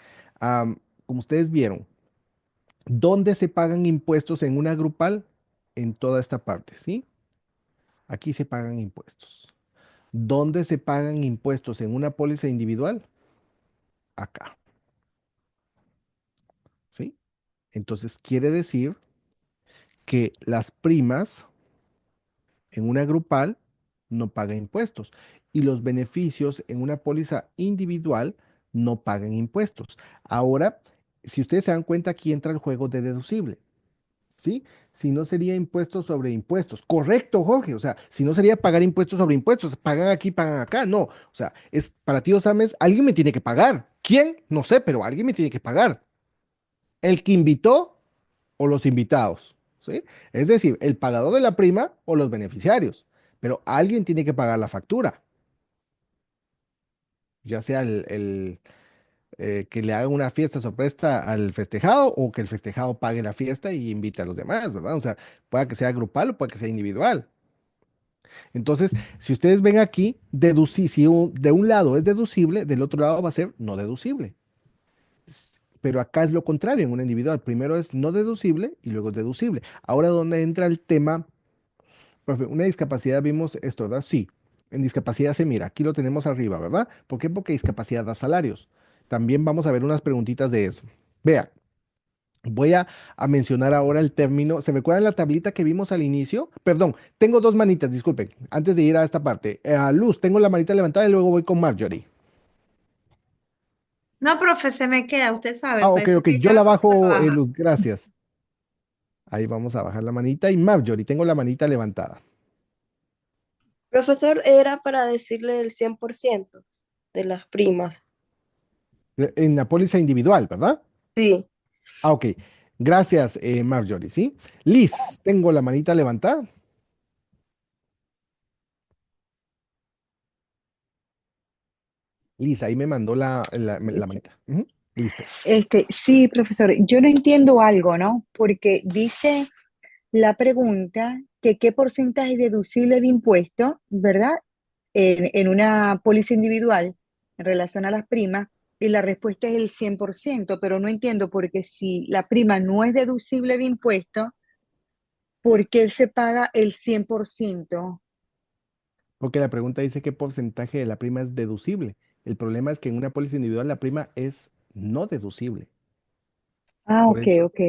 Como ustedes vieron, ¿dónde se pagan impuestos en una grupal? En toda esta parte, ¿sí? Aquí se pagan impuestos. ¿Dónde se pagan impuestos en una póliza individual? Acá, ¿sí? Entonces, quiere decir que las primas en una grupal no paga impuestos y los beneficios en una póliza individual no pagan impuestos. Ahora, si ustedes se dan cuenta, aquí entra el juego de deducible, ¿sí? Si no sería impuestos sobre impuestos. Correcto, Jorge. O sea, si no sería pagar impuestos sobre impuestos, pagan aquí, pagan acá. No. O sea, es para ti, Osames, alguien me tiene que pagar. ¿Quién? No sé, pero alguien me tiene que pagar. El que invitó o los invitados, ¿sí? Es decir, el pagador de la prima o los beneficiarios, pero alguien tiene que pagar la factura, ya sea que le hagan una fiesta sorpresa al festejado o que el festejado pague la fiesta y invite a los demás, ¿verdad? O sea, puede que sea grupal o puede que sea individual. Entonces, si ustedes ven aquí, si de un lado es deducible, del otro lado va a ser no deducible. Pero acá es lo contrario en una individual. Primero es no deducible y luego es deducible. Ahora, ¿dónde entra el tema? Profe, una discapacidad, vimos esto, ¿verdad? Sí, en discapacidad se mira, aquí lo tenemos arriba, ¿verdad? ¿Por qué? Porque discapacidad da salarios. También vamos a ver unas preguntitas de eso. Vea, voy a mencionar ahora el término. ¿Se recuerdan la tablita que vimos al inicio? Perdón, tengo dos manitas, disculpen, antes de ir a esta parte. Luz, tengo la manita levantada y luego voy con Marjorie. No, profe, se me queda, usted sabe, Ok, pues, ok, porque yo yo la hago la bajo, baja. Luz, gracias. Ahí vamos a bajar la manita y Marjorie, tengo la manita levantada. Profesor, era para decirle el 100% de las primas. En la póliza individual, ¿verdad? Sí. Ok. Gracias, Marjorie, ¿sí? Liz, tengo la manita levantada. Liz, ahí me mandó la manita. Ujú. Listo. Sí, profesor, yo no entiendo algo, ¿no? Porque dice la pregunta que qué porcentaje deducible de impuestos, ¿verdad? En una póliza individual en relación a las primas, y la respuesta es el 100%, pero no entiendo porque si la prima no es deducible de impuestos, ¿por qué se paga el 100%? Porque la pregunta dice qué porcentaje de la prima es deducible. El problema es que en una póliza individual la prima es no deducible. Ah, Por ok, eso, ok.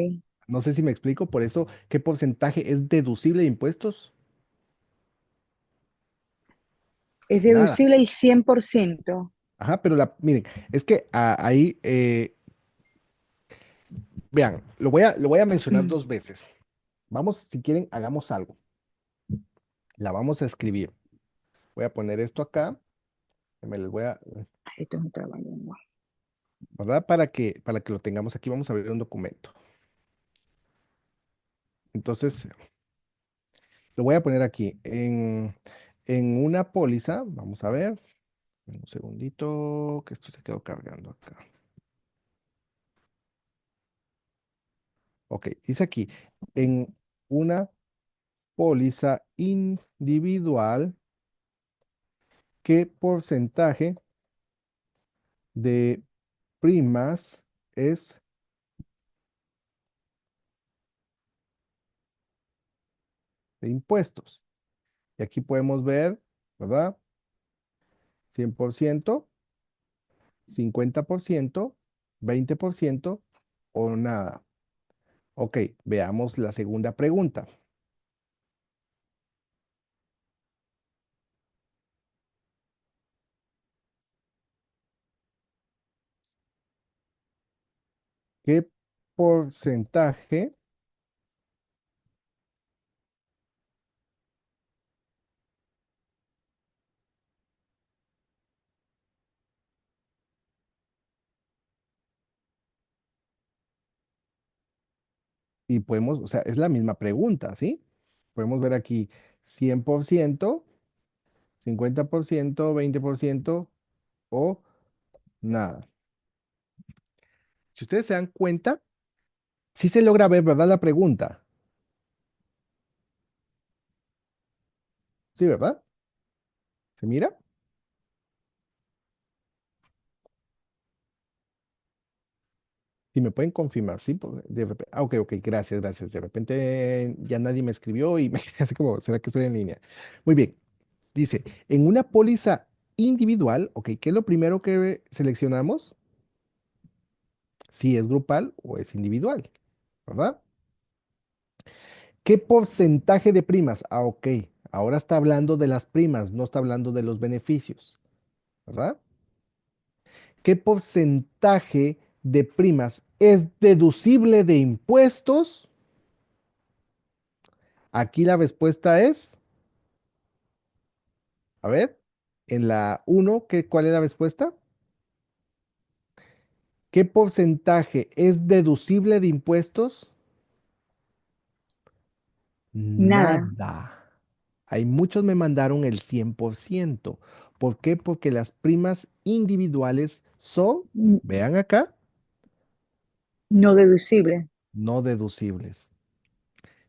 no sé si me explico, por eso, ¿qué porcentaje es deducible de impuestos? Es Nada. deducible el 100%. Ajá, pero miren, es que ahí, vean, lo voy a mencionar Mm. 2 veces. Vamos, si quieren, hagamos algo. La vamos a escribir. Voy a poner esto acá. Me les voy a, Esto es un trabajo, ¿no? ¿verdad? Para que lo tengamos aquí, vamos a abrir un documento. Entonces, lo voy a poner aquí en una póliza. Vamos a ver. Un segundito, que esto se quedó cargando acá. Ok, dice aquí, en una póliza individual, ¿qué porcentaje de primas es de impuestos? Y aquí podemos ver, ¿verdad? 100%, 50%, 20% o nada. Ok, veamos la segunda pregunta. ¿Qué porcentaje? Y podemos, o sea, es la misma pregunta, ¿sí? Podemos ver aquí 100%, 50%, 20% o nada. Si ustedes se dan cuenta, sí se logra ver, ¿verdad? La pregunta. Sí, ¿verdad? ¿Se mira? Si me pueden confirmar, sí, de repente. Ah, ok, ok, gracias, gracias. De repente ya nadie me escribió y me hace como, ¿será que estoy en línea? Muy bien. Dice, en una póliza individual, ok, ¿qué es lo primero que seleccionamos? Si es grupal o es individual, ¿verdad? ¿Qué porcentaje de primas? Ah, ok. Ahora está hablando de las primas, no está hablando de los beneficios, ¿verdad? ¿Qué porcentaje de primas es deducible de impuestos? Aquí la respuesta es, a ver, en la uno, ¿cuál es la respuesta? ¿Qué porcentaje es deducible de impuestos? Nada. Nada. Hay muchos me mandaron el 100%. ¿Por qué? Porque las primas individuales son, N- vean acá, No deducible. no deducibles.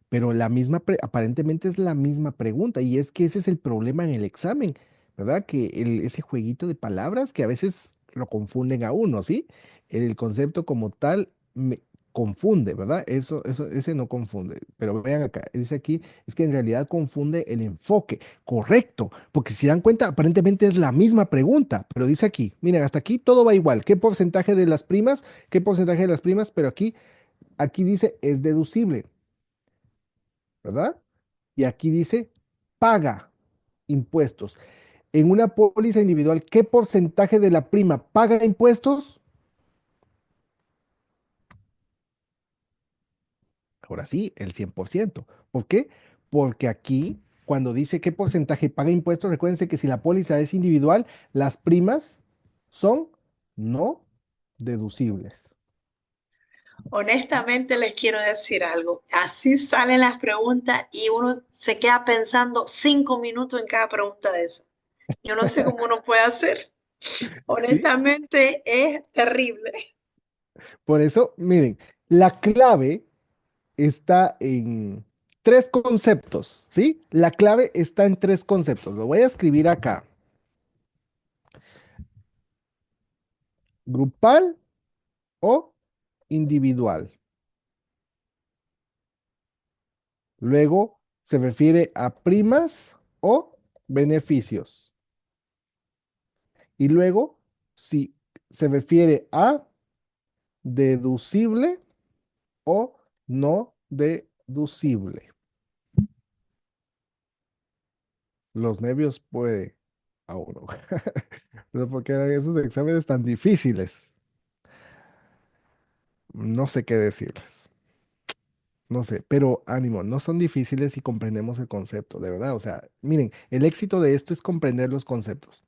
Pero aparentemente es la misma pregunta y es que ese es el problema en el examen, ¿verdad? Que ese jueguito de palabras que a veces lo confunden a uno, ¿sí? El concepto como tal me confunde, ¿verdad? Ese no confunde. Pero vean acá, dice aquí, es que en realidad confunde el enfoque, correcto, porque si dan cuenta, aparentemente es la misma pregunta, pero dice aquí, miren, hasta aquí todo va igual. ¿Qué porcentaje de las primas? ¿Qué porcentaje de las primas? Pero aquí dice es deducible. ¿Verdad? Y aquí dice, paga impuestos. En una póliza individual, ¿qué porcentaje de la prima paga impuestos? Ahora sí, el 100%. ¿Por qué? Porque aquí, cuando dice qué porcentaje paga impuestos, recuérdense que si la póliza es individual, las primas son no deducibles. Honestamente les quiero decir algo. Así salen las preguntas y uno se queda pensando 5 minutos en cada pregunta de esas. Yo no sé cómo uno puede hacer. ¿Sí? Honestamente es terrible. Por eso, miren, la clave está tres conceptos, ¿sí? La clave está en tres conceptos. Lo voy a escribir acá. Grupal o individual. Luego se refiere a primas o beneficios. Y luego, si se refiere a deducible o no deducible. Los nervios puede a uno. No, porque eran esos exámenes tan difíciles. No sé qué decirles. No sé, pero ánimo, no son difíciles si comprendemos el concepto, de verdad. O sea, miren, el éxito de esto es comprender los conceptos.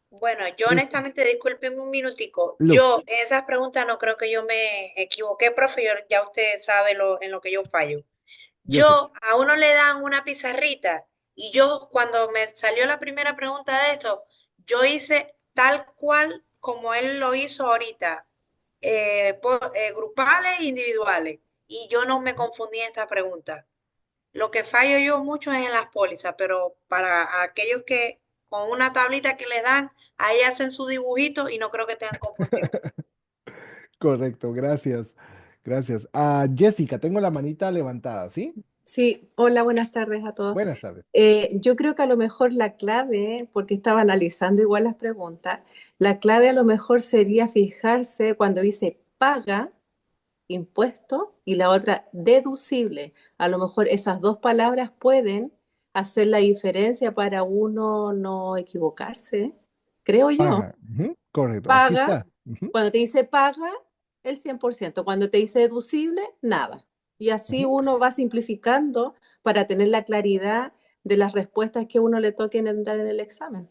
Bueno, yo Esto, honestamente, discúlpeme un minutico. Yo Luz, en esas preguntas no creo que yo me equivoqué, profe. Ya usted sabe en lo que yo fallo. yo sé. Yo, a uno le dan una pizarrita y yo cuando me salió la primera pregunta de esto, yo hice tal cual como él lo hizo ahorita, grupales e individuales. Y yo no me confundí en esta pregunta. Lo que fallo yo mucho es en las pólizas, pero para aquellos que con una tablita que le dan, ahí hacen su dibujito y no creo que tengan confusión. Correcto, gracias. Gracias. Ah, Jessica, tengo la manita levantada, ¿sí? Sí, hola, buenas tardes a todos. Buenas tardes. Yo creo que a lo mejor la clave, porque estaba analizando igual las preguntas, la clave a lo mejor sería fijarse cuando dice paga impuesto y la otra deducible. A lo mejor esas dos palabras pueden hacer la diferencia para uno no equivocarse, creo yo. Paga. Ujú, correcto, aquí Paga, está. Ujú, cuando te dice paga, el 100%. Cuando te dice deducible, nada. Y así ujú. uno va simplificando para tener la claridad de las respuestas que uno le toquen dar en el examen.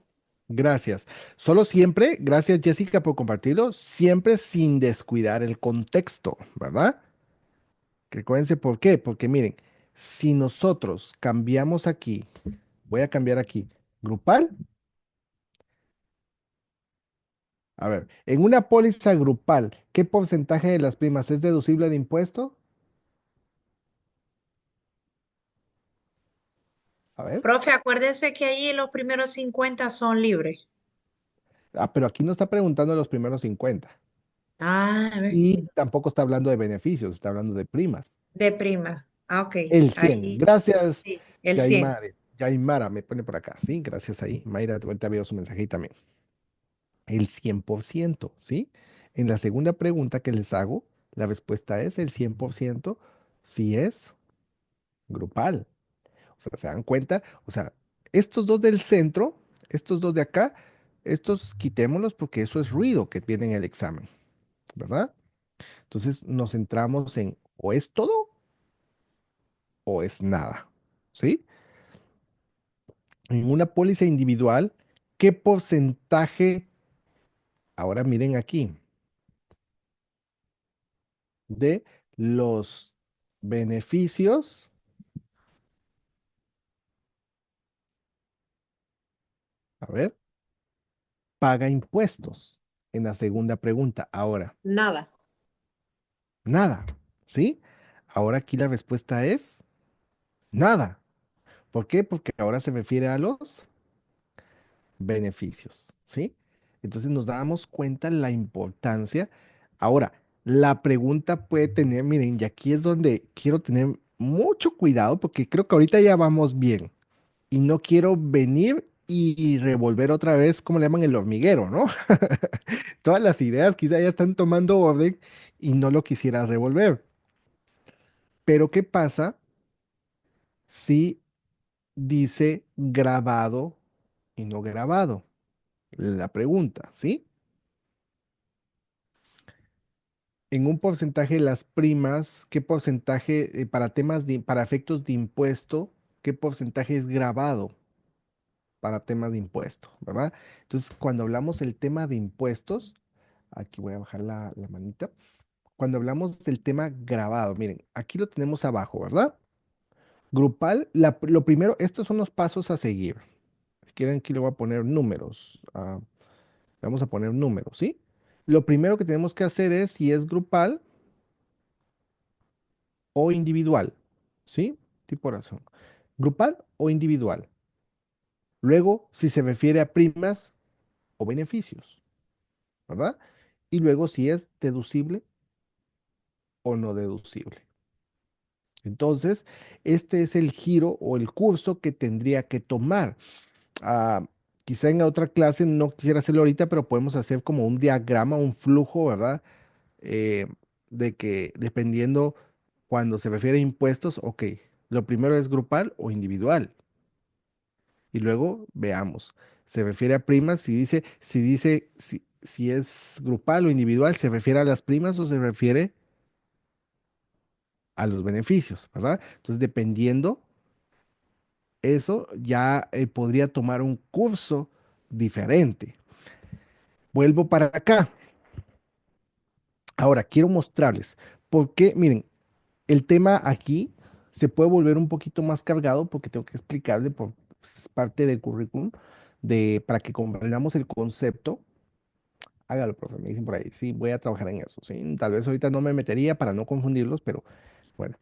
Gracias. Solo siempre, gracias Jessica por compartirlo, siempre sin descuidar el contexto, ¿verdad? Recuérdense por qué, porque miren, si nosotros cambiamos aquí, voy a cambiar aquí, grupal, a ver, en una póliza grupal, ¿qué porcentaje de las primas es deducible de impuesto? A ver, Profe, acuérdese que ahí los primeros 50 son libres. pero aquí no está preguntando los primeros 50 Ah, a ver. y tampoco está hablando de beneficios, está hablando de primas. De prima. Ah, ok. El 100. Ahí, Gracias, sí, el 100. Yaimara. Yaimara me pone por acá, ¿sí? Gracias ahí. Mayra, ahorita veo su mensaje ahí también. El 100%, ¿sí? En la segunda pregunta que les hago, la respuesta es el 100% si es grupal. O sea, ¿se dan cuenta? O sea, estos dos del centro, estos dos de acá, estos quitémoslos porque eso es ruido que viene en el examen, ¿verdad? Entonces nos centramos en o es todo o es nada, ¿sí? En una póliza individual, ¿qué porcentaje, ahora miren aquí, de los beneficios, a ver, paga impuestos? En la segunda pregunta, ahora, Nada, nada, ¿sí? Ahora aquí la respuesta es nada. ¿Por qué? Porque ahora se refiere a los beneficios, ¿sí? Entonces nos damos cuenta la importancia. Ahora, la pregunta puede tener, miren, y aquí es donde quiero tener mucho cuidado porque creo que ahorita ya vamos bien y no quiero venir y revolver otra vez, como le llaman el hormiguero, ¿no? Todas las ideas quizá ya están tomando orden y no lo quisiera revolver. Pero ¿qué pasa si dice grabado y no grabado? La pregunta, ¿sí? En un porcentaje de las primas, ¿qué porcentaje para temas para efectos de impuesto, qué porcentaje es grabado para temas de impuesto, ¿verdad? Entonces, cuando hablamos del tema de impuestos, aquí voy a bajar la manita. Cuando hablamos del tema grabado, miren, aquí lo tenemos abajo, ¿verdad? Grupal, lo primero, estos son los pasos a seguir. Si quieren, aquí le voy a poner números. Vamos a poner números, ¿sí? Lo primero que tenemos que hacer es si es grupal o individual, ¿sí? tipo de razón. ¿Grupal o individual? Luego, si se refiere a primas o beneficios, ¿verdad? Y luego si es deducible o no deducible. Entonces, este es el giro o el curso que tendría que tomar. Ah, quizá en otra clase, no quisiera hacerlo ahorita, pero podemos hacer como un diagrama, un flujo, ¿verdad? Eh, de que dependiendo cuando se refiere a impuestos, ok, lo primero es grupal o individual. Y luego veamos, se refiere a primas, si es grupal o individual, ¿se refiere a las primas o se refiere a los beneficios, ¿verdad? Entonces, dependiendo eso, ya podría tomar un curso diferente. Vuelvo para acá. Ahora, quiero mostrarles por qué, miren, el tema aquí se puede volver un poquito más cargado porque tengo que explicarle por es parte del currículum para que comprendamos el concepto. Hágalo, profe, me dicen por ahí. Sí, voy a trabajar en eso. Sí, tal vez ahorita no me metería para no confundirlos, pero bueno.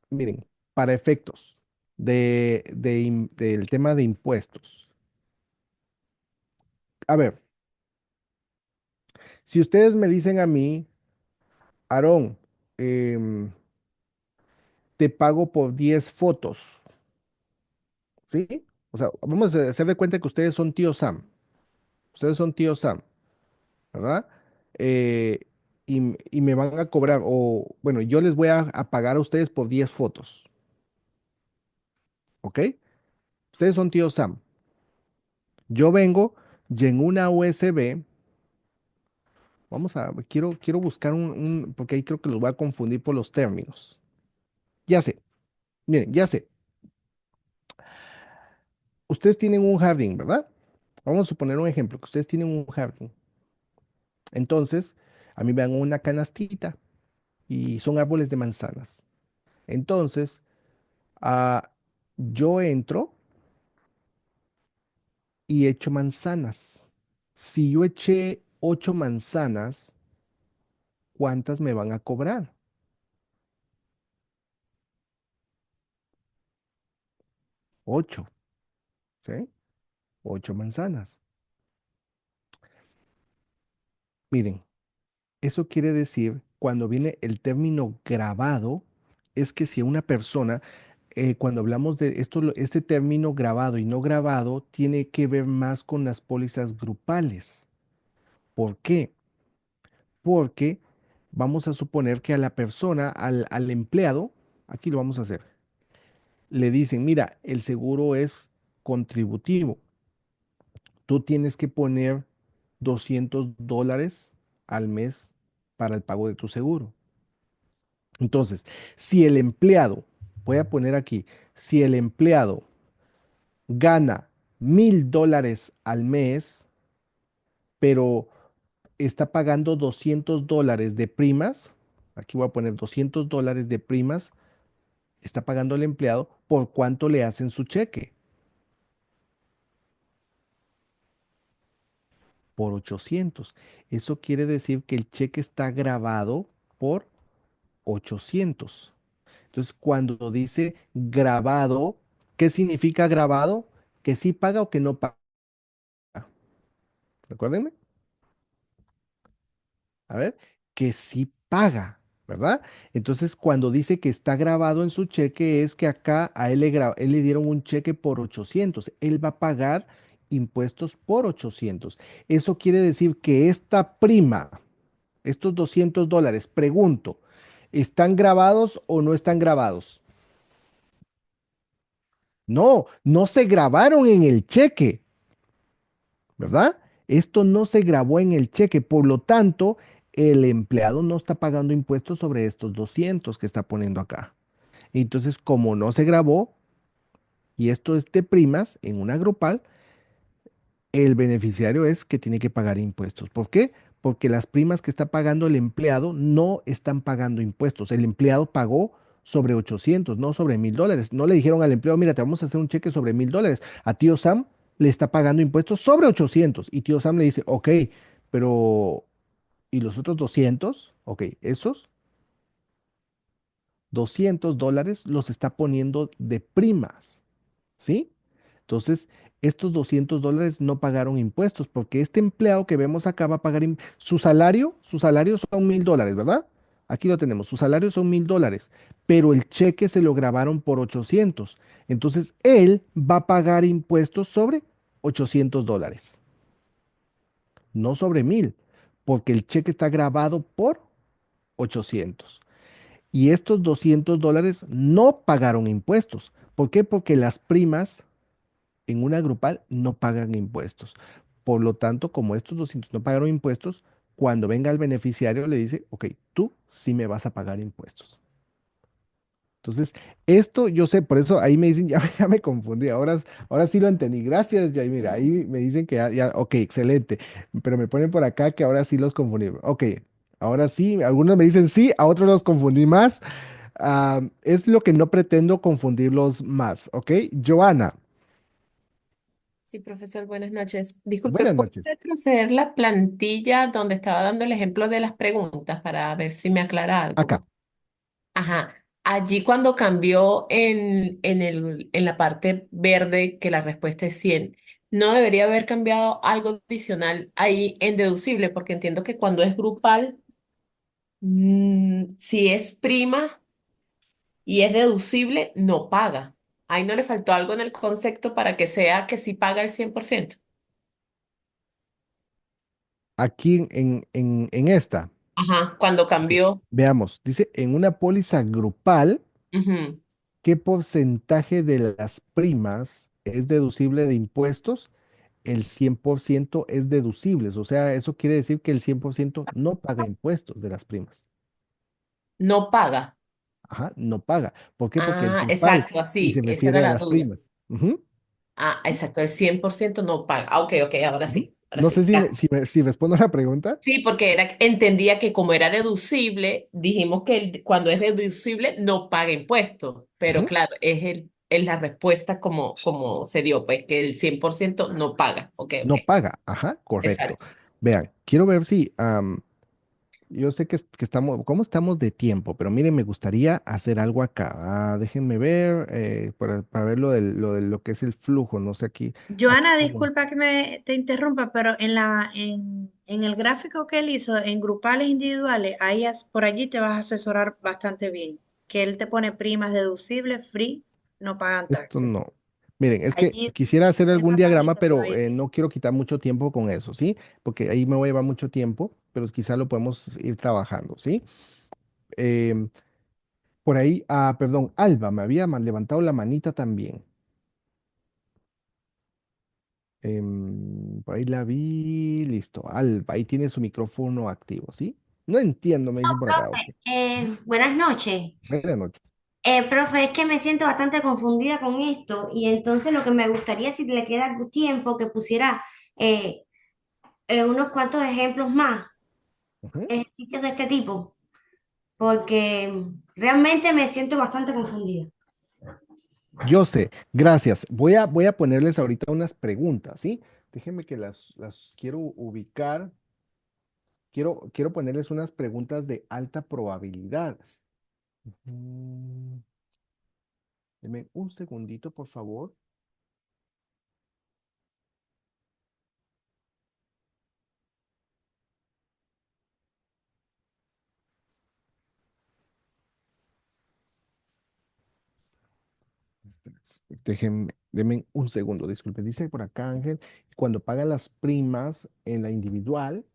Miren, para efectos del tema de impuestos. A ver, si ustedes me dicen a mí, Aarón, em, te pago por 10 fotos, ¿sí? O sea, vamos a hacer de cuenta que ustedes son tío Sam. Ustedes son tío Sam, ¿verdad? Eh, y me van a cobrar, o bueno, yo les voy a pagar a ustedes por 10 fotos, ¿ok? Ustedes son tío Sam. Yo vengo y en una USB, quiero buscar porque ahí creo que los voy a confundir por los términos. Ya sé, miren, ya sé. Ustedes tienen un jardín, ¿verdad? Vamos a suponer un ejemplo, que ustedes tienen un jardín. Entonces, a mí me dan una canastita y son árboles de manzanas. Entonces, yo entro y echo manzanas. Si yo eché 8 manzanas, ¿cuántas me van a cobrar? 8, ¿sí? 8 manzanas. Miren, eso quiere decir, cuando viene el término grabado, es que si una persona, cuando hablamos de esto, este término grabado y no grabado, tiene que ver más con las pólizas grupales. ¿Por qué? Porque vamos a suponer que a la persona, al empleado, aquí lo vamos a hacer, le dicen, mira, el seguro es contributivo. Tú tienes que poner $200 al mes para el pago de tu seguro. Entonces, si el empleado, voy a poner aquí, si el empleado gana $1,000 al mes, pero está pagando $200 de primas, aquí voy a poner $200 de primas, está pagando el empleado, ¿por cuánto le hacen su cheque? Por 800. Eso quiere decir que el cheque está grabado por 800. Entonces, cuando dice grabado, ¿qué significa grabado? Que sí paga o que no paga. Recuérdenme, a ver, que sí paga, ¿verdad? Entonces, cuando dice que está grabado en su cheque, es que acá a él le dieron un cheque por 800. Él va a pagar impuestos por 800. Eso quiere decir que esta prima, estos $200, pregunto, ¿están grabados o no están grabados? No, no se grabaron en el cheque, ¿verdad? Esto no se grabó en el cheque, por lo tanto, el empleado no está pagando impuestos sobre estos 200 que está poniendo acá. Entonces, como no se grabó, y esto es de primas en una grupal, el beneficiario es que tiene que pagar impuestos. ¿Por qué? Porque las primas que está pagando el empleado no están pagando impuestos. El empleado pagó sobre 800, no sobre $1,000. No le dijeron al empleado, mira, te vamos a hacer un cheque sobre $1,000. A tío Sam le está pagando impuestos sobre 800. Y tío Sam le dice, ok, pero ¿y los otros 200? Ok, esos $200 los está poniendo de primas, ¿sí? Entonces, estos $200 no pagaron impuestos porque este empleado que vemos acá va a pagar su salario son $1,000, ¿verdad? Aquí lo tenemos, su salario son $1,000, pero el cheque se lo grabaron por 800. Entonces, él va a pagar impuestos sobre $800, no sobre 1,000, porque el cheque está grabado por 800. Y estos $200 no pagaron impuestos. ¿Por qué? Porque las primas en una grupal no pagan impuestos. Por lo tanto, como estos 200 no pagaron impuestos, cuando venga el beneficiario le dice, ok, tú sí me vas a pagar impuestos. Entonces, esto yo sé, por eso ahí me dicen, ya me confundí, ahora sí lo entendí. Gracias, Jay. Mira, ahí me dicen que ok, excelente. Pero me ponen por acá que ahora sí los confundí. Ok, ahora sí, algunos me dicen sí, a otros los confundí más. Es lo que no pretendo confundirlos más, ¿ok? Joana, Sí, profesor, buenas noches. Disculpe, buenas ¿puede noches. retroceder la plantilla donde estaba dando el ejemplo de las preguntas para ver si me aclara algo? Acá. Ajá. Allí cuando cambió en la parte verde que la respuesta es 100, ¿no debería haber cambiado algo adicional ahí en deducible? Porque entiendo que cuando es grupal, si es prima y es deducible, no paga. Ahí no le faltó algo en el concepto para que sea que sí paga el 100%. Aquí en esta, Ajá, cuando ok, cambió. veamos, dice, en una póliza grupal, Ujú. ¿qué porcentaje de las primas es deducible de impuestos? El 100% es deducibles, o sea, eso quiere decir que el 100% no paga impuestos de las primas. No paga. Ajá, no paga. ¿Por qué? Porque es Ah, grupal exacto, y se así, esa refiere era a la las duda. primas. Ujú, Ah, sí, exacto, el 100% no paga. Ah, ok, ok, ujú. ahora No sé sí. si, si respondo a la pregunta. Sí, porque entendía que como era deducible, dijimos que cuando es deducible no paga impuestos, pero Ujú. claro, es la respuesta como se dio, pues que el 100% no paga. Ok, ok, No paga, ajá, correcto. exacto. Vean, quiero ver si, yo sé que estamos, ¿cómo estamos de tiempo? Pero miren, me gustaría hacer algo acá. Déjenme ver, para ver lo que es el flujo, no sé aquí Joana, como, disculpa que te interrumpa, pero en el gráfico que él hizo, en grupales individuales, por allí te vas a asesorar bastante bien. Que él te pone primas deducibles, free, no pagan esto taxes. no. Miren, es que Allí, quisiera hacer en algún esa diagrama, tablita te va pero a ir bien. no quiero quitar mucho tiempo con eso, ¿sí? Porque ahí me voy a llevar mucho tiempo, pero quizá lo podemos ir trabajando, ¿sí? Em, por ahí, perdón, Alba, me había levantado la manita también. Por ahí la vi, listo. Alba, ahí tiene su micrófono activo, ¿sí? No entiendo, me dicen por acá. Ok. Profe, buenas noches. Buenas noches. Profe, es que me siento bastante confundida con esto y entonces lo que me gustaría si le queda tiempo que pusiera eh, unos cuantos ejemplos más, Ujú. ejercicios de este tipo, porque realmente me siento bastante confundida. Yo sé, gracias. Voy a ponerles ahorita unas preguntas, ¿sí? Déjenme que las quiero ubicar. Quiero ponerles unas preguntas de alta probabilidad. Mm, Denme un segundito, por favor. Denme un segundo, disculpe. Dice por acá, Ángel, cuando paga las primas en la individual,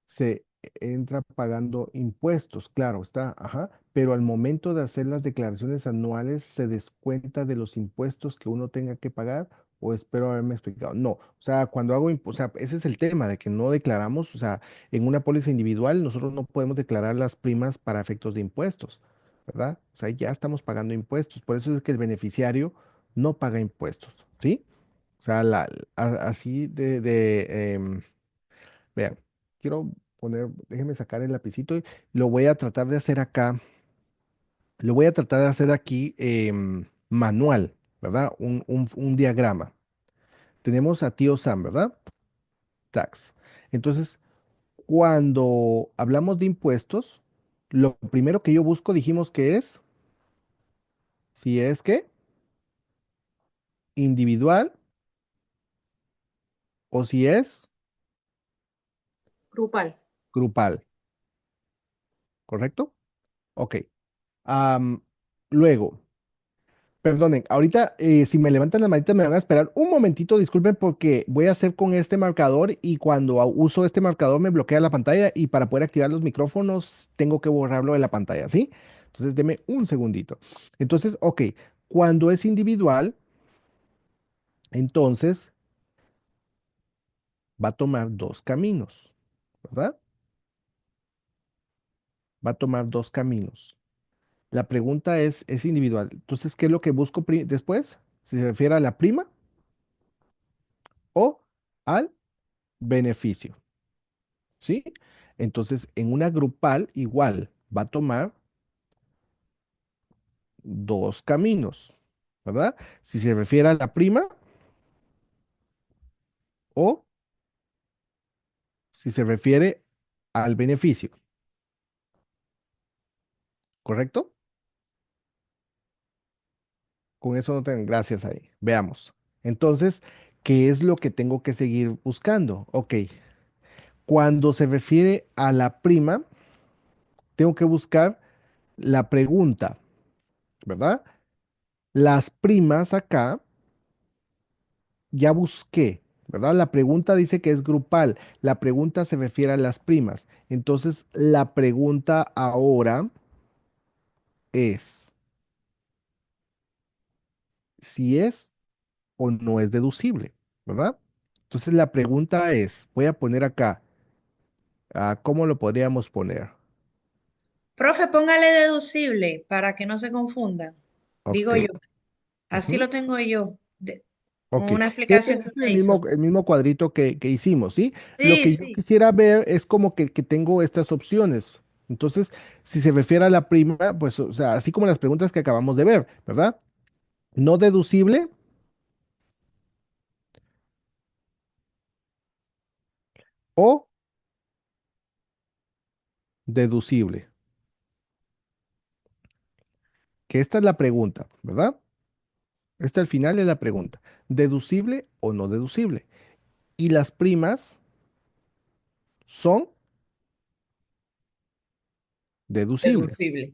se entra pagando impuestos, claro, está, ajá, pero al momento de hacer las declaraciones anuales se descuenta de los impuestos que uno tenga que pagar, o espero haberme explicado. No, o sea, cuando hago, o sea, ese es el tema de que no declaramos, o sea, en una póliza individual nosotros no podemos declarar las primas para efectos de impuestos, ¿verdad? O sea, ya estamos pagando impuestos, por eso es que el beneficiario no paga impuestos, ¿sí? O sea, así vean, quiero poner, déjenme sacar el lapicito y lo voy a tratar de hacer acá. Lo voy a tratar de hacer aquí manual, ¿verdad? Un diagrama. Tenemos a tío Sam, ¿verdad? Tax. Entonces, cuando hablamos de impuestos, lo primero que yo busco, dijimos que es, si es que individual o si es Grupal. grupal, ¿correcto? Ok. Am, luego, perdonen, ahorita si me levantan la manita me van a esperar un momentito, disculpen porque voy a hacer con este marcador y cuando uso este marcador me bloquea la pantalla y para poder activar los micrófonos tengo que borrarlo de la pantalla, ¿sí? Entonces deme un segundito. Entonces, ok, cuando es individual, entonces va a tomar dos caminos, ¿verdad? Va a tomar dos caminos. La pregunta es individual. Entonces, ¿qué es lo que busco después? Si se refiere a la prima o al beneficio, ¿sí? Entonces, en una grupal igual va a tomar dos caminos, ¿verdad? Si se refiere a la prima o si se refiere al beneficio, ¿correcto? Con eso no tengo gracias ahí. Veamos. Entonces, ¿qué es lo que tengo que seguir buscando? Ok, cuando se refiere a la prima, tengo que buscar la pregunta, ¿verdad? Las primas acá ya busqué, ¿verdad? La pregunta dice que es grupal. La pregunta se refiere a las primas. Entonces, la pregunta ahora es si es o no es deducible, ¿verdad? Entonces, la pregunta es, voy a poner acá, ¿cómo lo podríamos poner? Profe, póngale deducible para que no se confundan. Digo Ok. yo. Así Ujú. lo tengo yo, con Ok, una este explicación que es usted hizo. el mismo cuadrito que hicimos, ¿sí? Lo Sí, que yo sí. quisiera ver es como que tengo estas opciones. Entonces, si se refiere a la prima, pues, o sea, así como las preguntas que acabamos de ver, ¿verdad? No deducible o deducible. Que esta es la pregunta, ¿verdad? Esta al final es la pregunta. ¿Deducible o no deducible? Y las primas son deducibles. Deducible.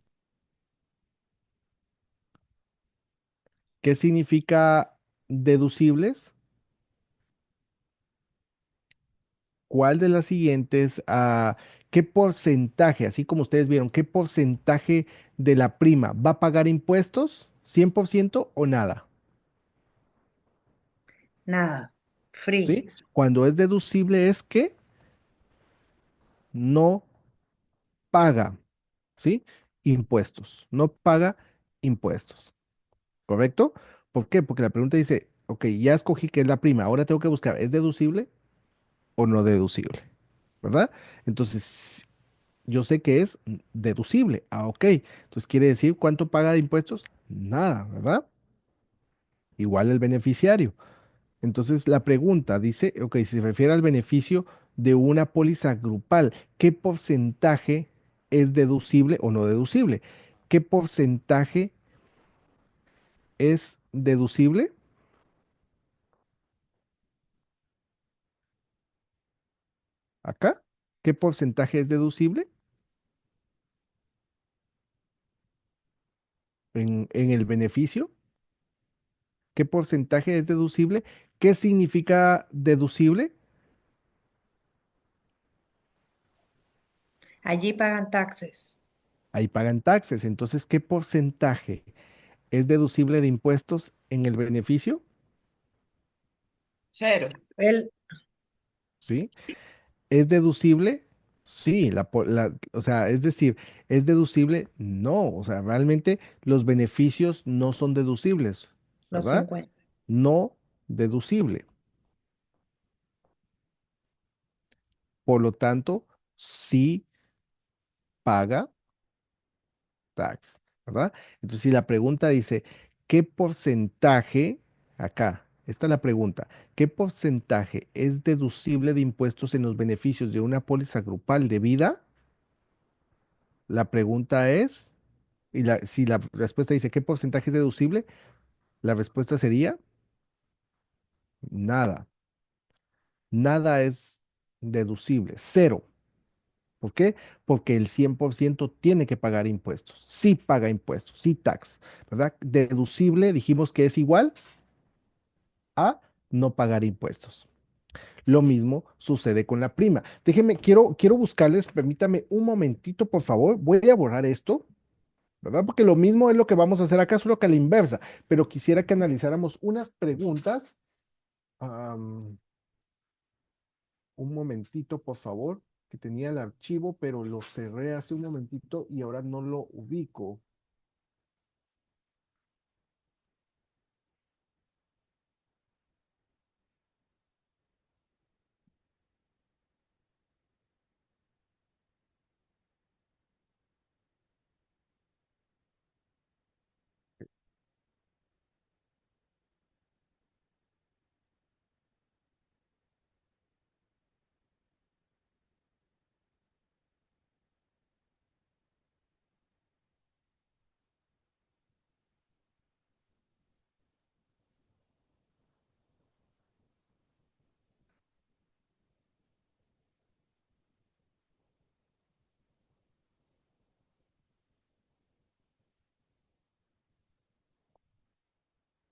¿Qué significa deducibles? ¿Cuál de las siguientes, qué porcentaje, así como ustedes vieron, qué porcentaje de la prima va a pagar impuestos? ¿100% o nada? Nada. Free. ¿Sí? Cuando es deducible es que no paga, ¿sí? Impuestos, no paga impuestos, ¿correcto? ¿Por qué? Porque la pregunta dice, ok, ya escogí que es la prima, ahora tengo que buscar, ¿es deducible o no deducible? ¿Verdad? Entonces, yo sé que es deducible. Ok. Entonces quiere decir cuánto paga de impuestos. Nada, ¿verdad? Igual el beneficiario. Entonces la pregunta dice, ok, si se refiere al beneficio de una póliza grupal, ¿qué porcentaje es deducible o no deducible? ¿Qué porcentaje es deducible acá? ¿Qué porcentaje es deducible en el beneficio? ¿Qué porcentaje es deducible? ¿Qué significa deducible? Allí pagan taxes. Ahí pagan taxes. Entonces, ¿qué porcentaje es deducible de impuestos en el beneficio? Cero. Él, ¿Sí? ¿Es deducible? Sí, o sea, es decir, ¿es deducible? No, o sea, realmente los beneficios no son deducibles, los ¿verdad? 50. No deducible. Por lo tanto, sí paga tax, ¿verdad? Entonces, si la pregunta dice, ¿qué porcentaje, acá, Esta es la pregunta. ¿Qué porcentaje es deducible de impuestos en los beneficios de una póliza grupal de vida? La pregunta es, si la respuesta dice ¿qué porcentaje es deducible? La respuesta sería nada. Nada es deducible. Cero. ¿Por qué? Porque el 100% tiene que pagar impuestos. Sí paga impuestos, sí tax, ¿verdad? Deducible dijimos que es igual a no pagar impuestos. Lo mismo sucede con la prima. Déjenme, quiero buscarles, permítame un momentito, por favor. Voy a borrar esto, ¿verdad? Porque lo mismo es lo que vamos a hacer acá, solo que a la inversa. Pero quisiera que analizáramos unas preguntas. Am, un momentito, por favor, que tenía el archivo, pero lo cerré hace un momentito y ahora no lo ubico.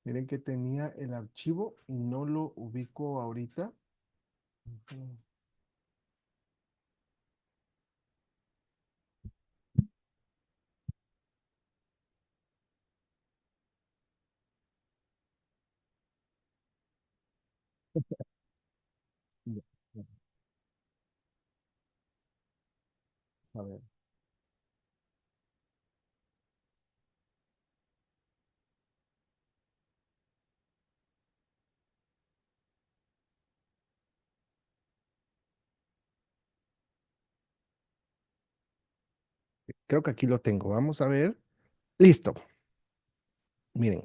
Miren que tenía el archivo y no lo ubico ahorita. Ujú. Ya, ya, a ver, creo que aquí lo tengo. Vamos a ver. Listo. Miren,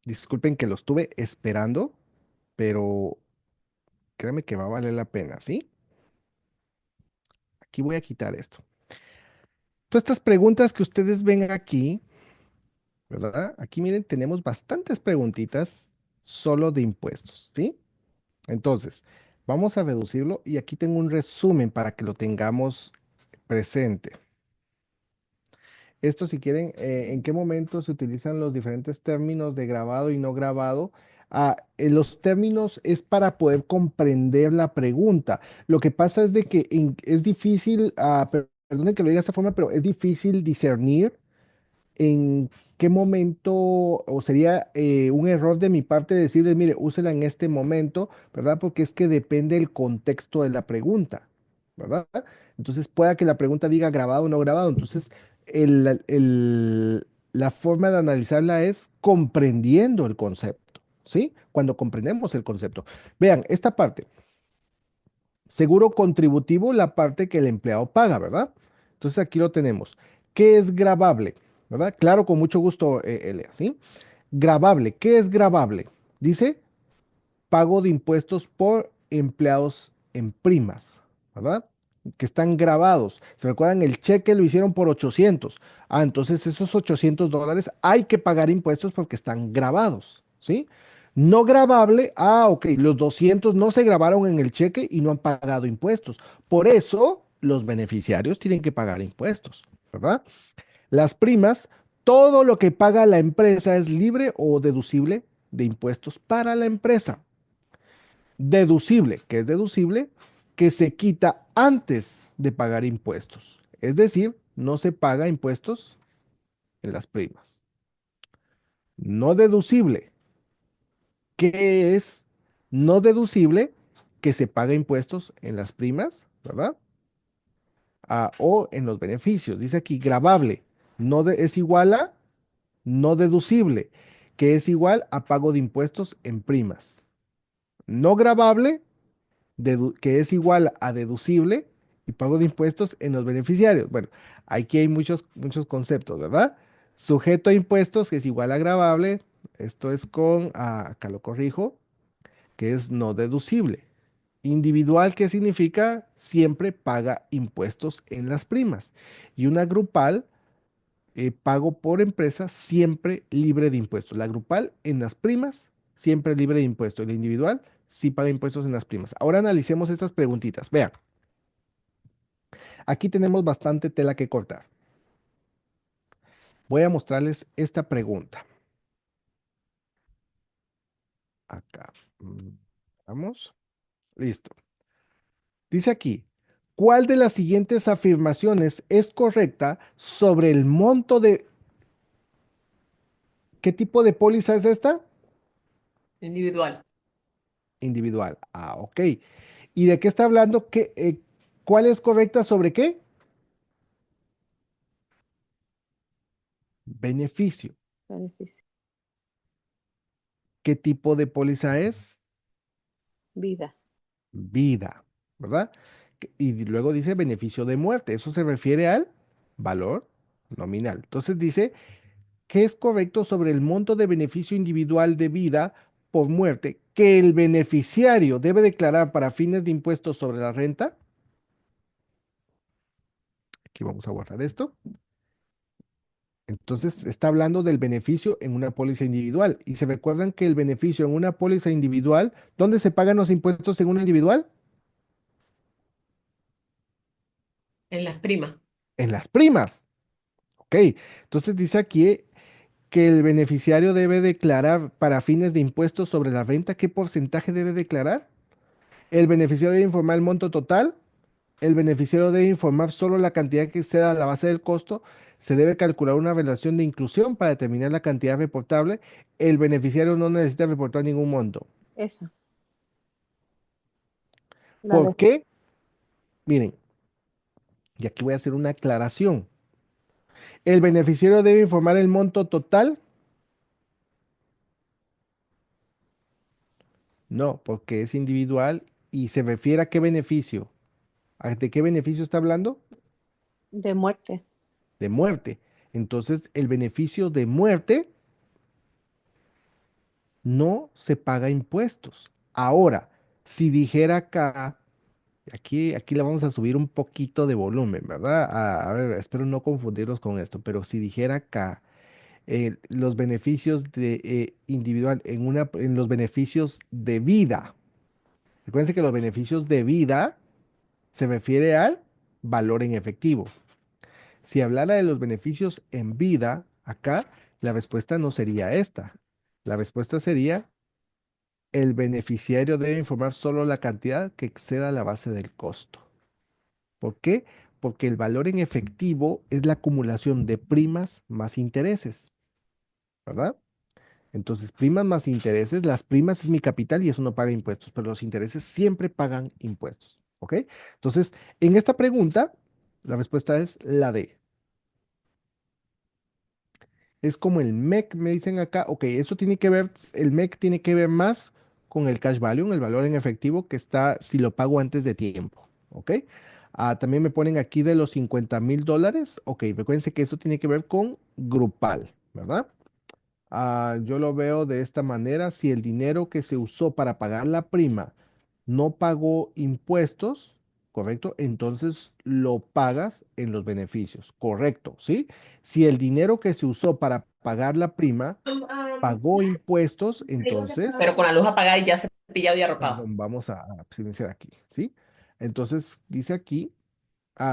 disculpen que lo estuve esperando, pero créanme que va a valer la pena, ¿sí? Aquí voy a quitar esto. Todas estas preguntas que ustedes ven aquí, ¿verdad? Aquí miren, tenemos bastantes preguntitas solo de impuestos, ¿sí? Entonces, vamos a reducirlo y aquí tengo un resumen para que lo tengamos presente. Esto, si quieren, ¿en qué momento se utilizan los diferentes términos de grabado y no grabado? Los términos es para poder comprender la pregunta. Lo que pasa es de que es difícil, perdonen que lo diga de esta forma, pero es difícil discernir en qué momento, o sería un error de mi parte decirles, mire, úsela en este momento, ¿verdad? Porque es que depende el contexto de la pregunta, ¿verdad? Entonces, pueda que la pregunta diga grabado o no grabado. Entonces, la forma de analizarla es comprendiendo el concepto, ¿sí? Cuando comprendemos el concepto. Vean, esta parte. Seguro contributivo, la parte que el empleado paga, ¿verdad? Entonces aquí lo tenemos. ¿Qué es gravable? ¿Verdad? Claro, con mucho gusto, Elia, ¿sí? Gravable. ¿Qué es gravable? Dice pago de impuestos por empleados en primas, ¿verdad? Que están grabados. ¿Se recuerdan? El cheque lo hicieron por 800. Entonces esos $800 hay que pagar impuestos porque están grabados, ¿sí? No gravable, ok, los 200 no se grabaron en el cheque y no han pagado impuestos. Por eso los beneficiarios tienen que pagar impuestos, ¿verdad? Las primas, todo lo que paga la empresa es libre o deducible de impuestos para la empresa. Deducible, que es deducible, que se quita antes de pagar impuestos. Es decir, no se paga impuestos en las primas. No deducible, que es no deducible, que se paga impuestos en las primas, ¿verdad? O en los beneficios. Dice aquí gravable, es igual a no deducible, que es igual a pago de impuestos en primas. No gravable, que es igual a deducible y pago de impuestos en los beneficiarios. Bueno, aquí hay muchos conceptos, ¿verdad? Sujeto a impuestos, que es igual a gravable, Esto es con, acá lo corrijo, que es no deducible. Individual, ¿qué significa? Siempre paga impuestos en las primas. Y una grupal, pago por empresa, siempre libre de impuestos. La grupal en las primas, siempre libre de impuestos. La individual, sí paga impuestos en las primas. Ahora analicemos estas preguntitas. Vean, aquí tenemos bastante tela que cortar. Voy a mostrarles esta pregunta. Acá. Vamos. Listo. Dice aquí, ¿cuál de las siguientes afirmaciones es correcta sobre el monto de... ¿Qué tipo de póliza es esta? Individual. Individual. Ah, ok. ¿Y de qué está hablando? ¿Cuál es correcta sobre qué? Beneficio. Beneficio. ¿Qué tipo de póliza es? Vida. Vida, ¿verdad? Y luego dice beneficio de muerte. Eso se refiere al valor nominal. Entonces dice, ¿qué es correcto sobre el monto de beneficio individual de vida por muerte que el beneficiario debe declarar para fines de impuestos sobre la renta? Aquí vamos a guardar esto. Entonces está hablando del beneficio en una póliza individual. Y se recuerdan que el beneficio en una póliza individual, ¿dónde se pagan los impuestos en una individual? En las primas. En las primas. Ok. Entonces dice aquí que el beneficiario debe declarar para fines de impuestos sobre la renta. ¿Qué porcentaje debe declarar? El beneficiario debe informar el monto total. El beneficiario debe informar solo la cantidad que exceda la base del costo. Se debe calcular una relación de inclusión para determinar la cantidad reportable. El beneficiario no necesita reportar ningún monto. Esa. La ¿Por de qué? Miren, y aquí voy a hacer una aclaración. El beneficiario debe informar el monto total. No, porque es individual y se refiere a qué beneficio. ¿De qué beneficio está hablando? de muerte. De muerte. Entonces, el beneficio de muerte no se paga impuestos. Ahora, si dijera acá, aquí le vamos a subir un poquito de volumen, ¿verdad? A ver, espero no confundirlos con esto, pero si dijera acá, los beneficios de individual en los beneficios de vida. Recuerden que los beneficios de vida se refiere al valor en efectivo. Si hablara de los beneficios en vida, acá la respuesta no sería esta. La respuesta sería, el beneficiario debe informar solo la cantidad que exceda la base del costo. ¿Por qué? Porque el valor en efectivo es la acumulación de primas más intereses, ¿verdad? Entonces, primas más intereses, las primas es mi capital y eso no paga impuestos, pero los intereses siempre pagan impuestos, ¿ok? Entonces, en esta pregunta, la respuesta es la D. Es como el MEC, me dicen acá, ok, eso tiene que ver, el MEC tiene que ver más con el cash value, el valor en efectivo que está si lo pago antes de tiempo, ¿ok? También me ponen aquí de los $50,000, ok, recuérdense que eso tiene que ver con grupal, ¿verdad? Yo lo veo de esta manera, si el dinero que se usó para pagar la prima no pagó impuestos, ¿correcto? Entonces lo pagas en los beneficios, ¿correcto? ¿Sí? Si el dinero que se usó para pagar la prima pagó impuestos, entonces, Pero con la luz apagada y ya cepillado y arropado. perdón, vamos a silenciar aquí, ¿sí? Entonces dice aquí,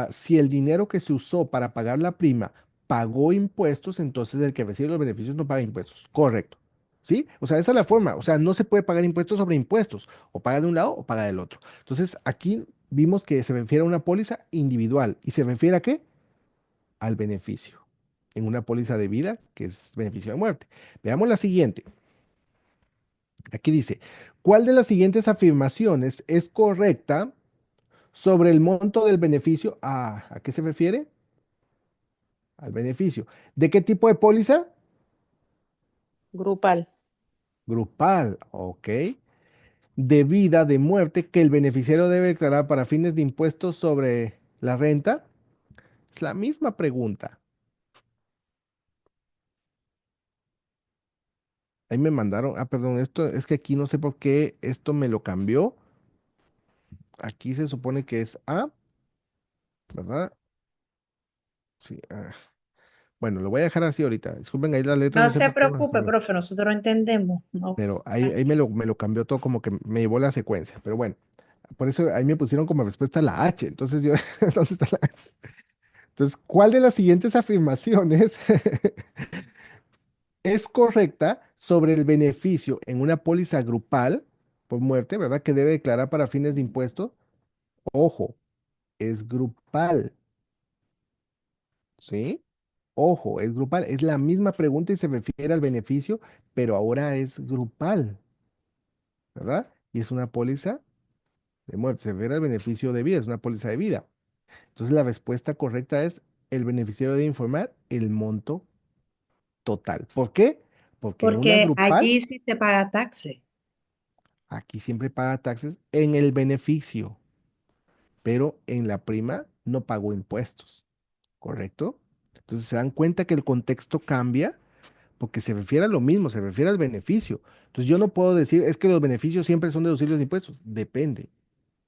si el dinero que se usó para pagar la prima pagó impuestos, entonces el que recibe los beneficios no paga impuestos. Correcto. ¿Sí? O sea, esa es la forma. O sea, no se puede pagar impuestos sobre impuestos. O paga de un lado o paga del otro. Entonces, aquí vimos que se refiere a una póliza individual. ¿Y se refiere a qué? Al beneficio. En una póliza de vida, que es beneficio de muerte. Veamos la siguiente. Aquí dice, ¿cuál de las siguientes afirmaciones es correcta sobre el monto del beneficio? ¿A qué se refiere? Al beneficio. ¿De qué tipo de póliza? Grupal. Grupal, ok. De vida, de muerte, que el beneficiario debe declarar para fines de impuestos sobre la renta. Es la misma pregunta. Ahí me mandaron, perdón, esto es que aquí no sé por qué esto me lo cambió. Aquí se supone que es A, ¿verdad? Sí. Bueno, lo voy a dejar así ahorita. Disculpen ahí las letras, No no sé se por qué me las preocupe, cambió. profe, nosotros entendemos. No, Pero ahí tranquilo. me lo cambió todo, como que me llevó la secuencia. Pero bueno, por eso ahí me pusieron como respuesta la H. Entonces yo, ¿dónde está la H? Entonces, ¿cuál de las siguientes afirmaciones es correcta sobre el beneficio en una póliza grupal por muerte, ¿verdad? Que debe declarar para fines de impuesto. Ojo, es grupal, ¿sí? Ojo, es grupal. Es la misma pregunta y se refiere al beneficio, pero ahora es grupal, ¿verdad? Y es una póliza de muerte, se refiere al beneficio de vida, es una póliza de vida. Entonces la respuesta correcta es el beneficiario debe informar el monto total. ¿Por qué? Porque en una Porque grupal, allí sí se paga taxes. aquí siempre paga taxes en el beneficio, pero en la prima no pagó impuestos, ¿correcto? Entonces se dan cuenta que el contexto cambia porque se refiere a lo mismo, se refiere al beneficio. Entonces yo no puedo decir, es que los beneficios siempre son deducibles de impuestos. Depende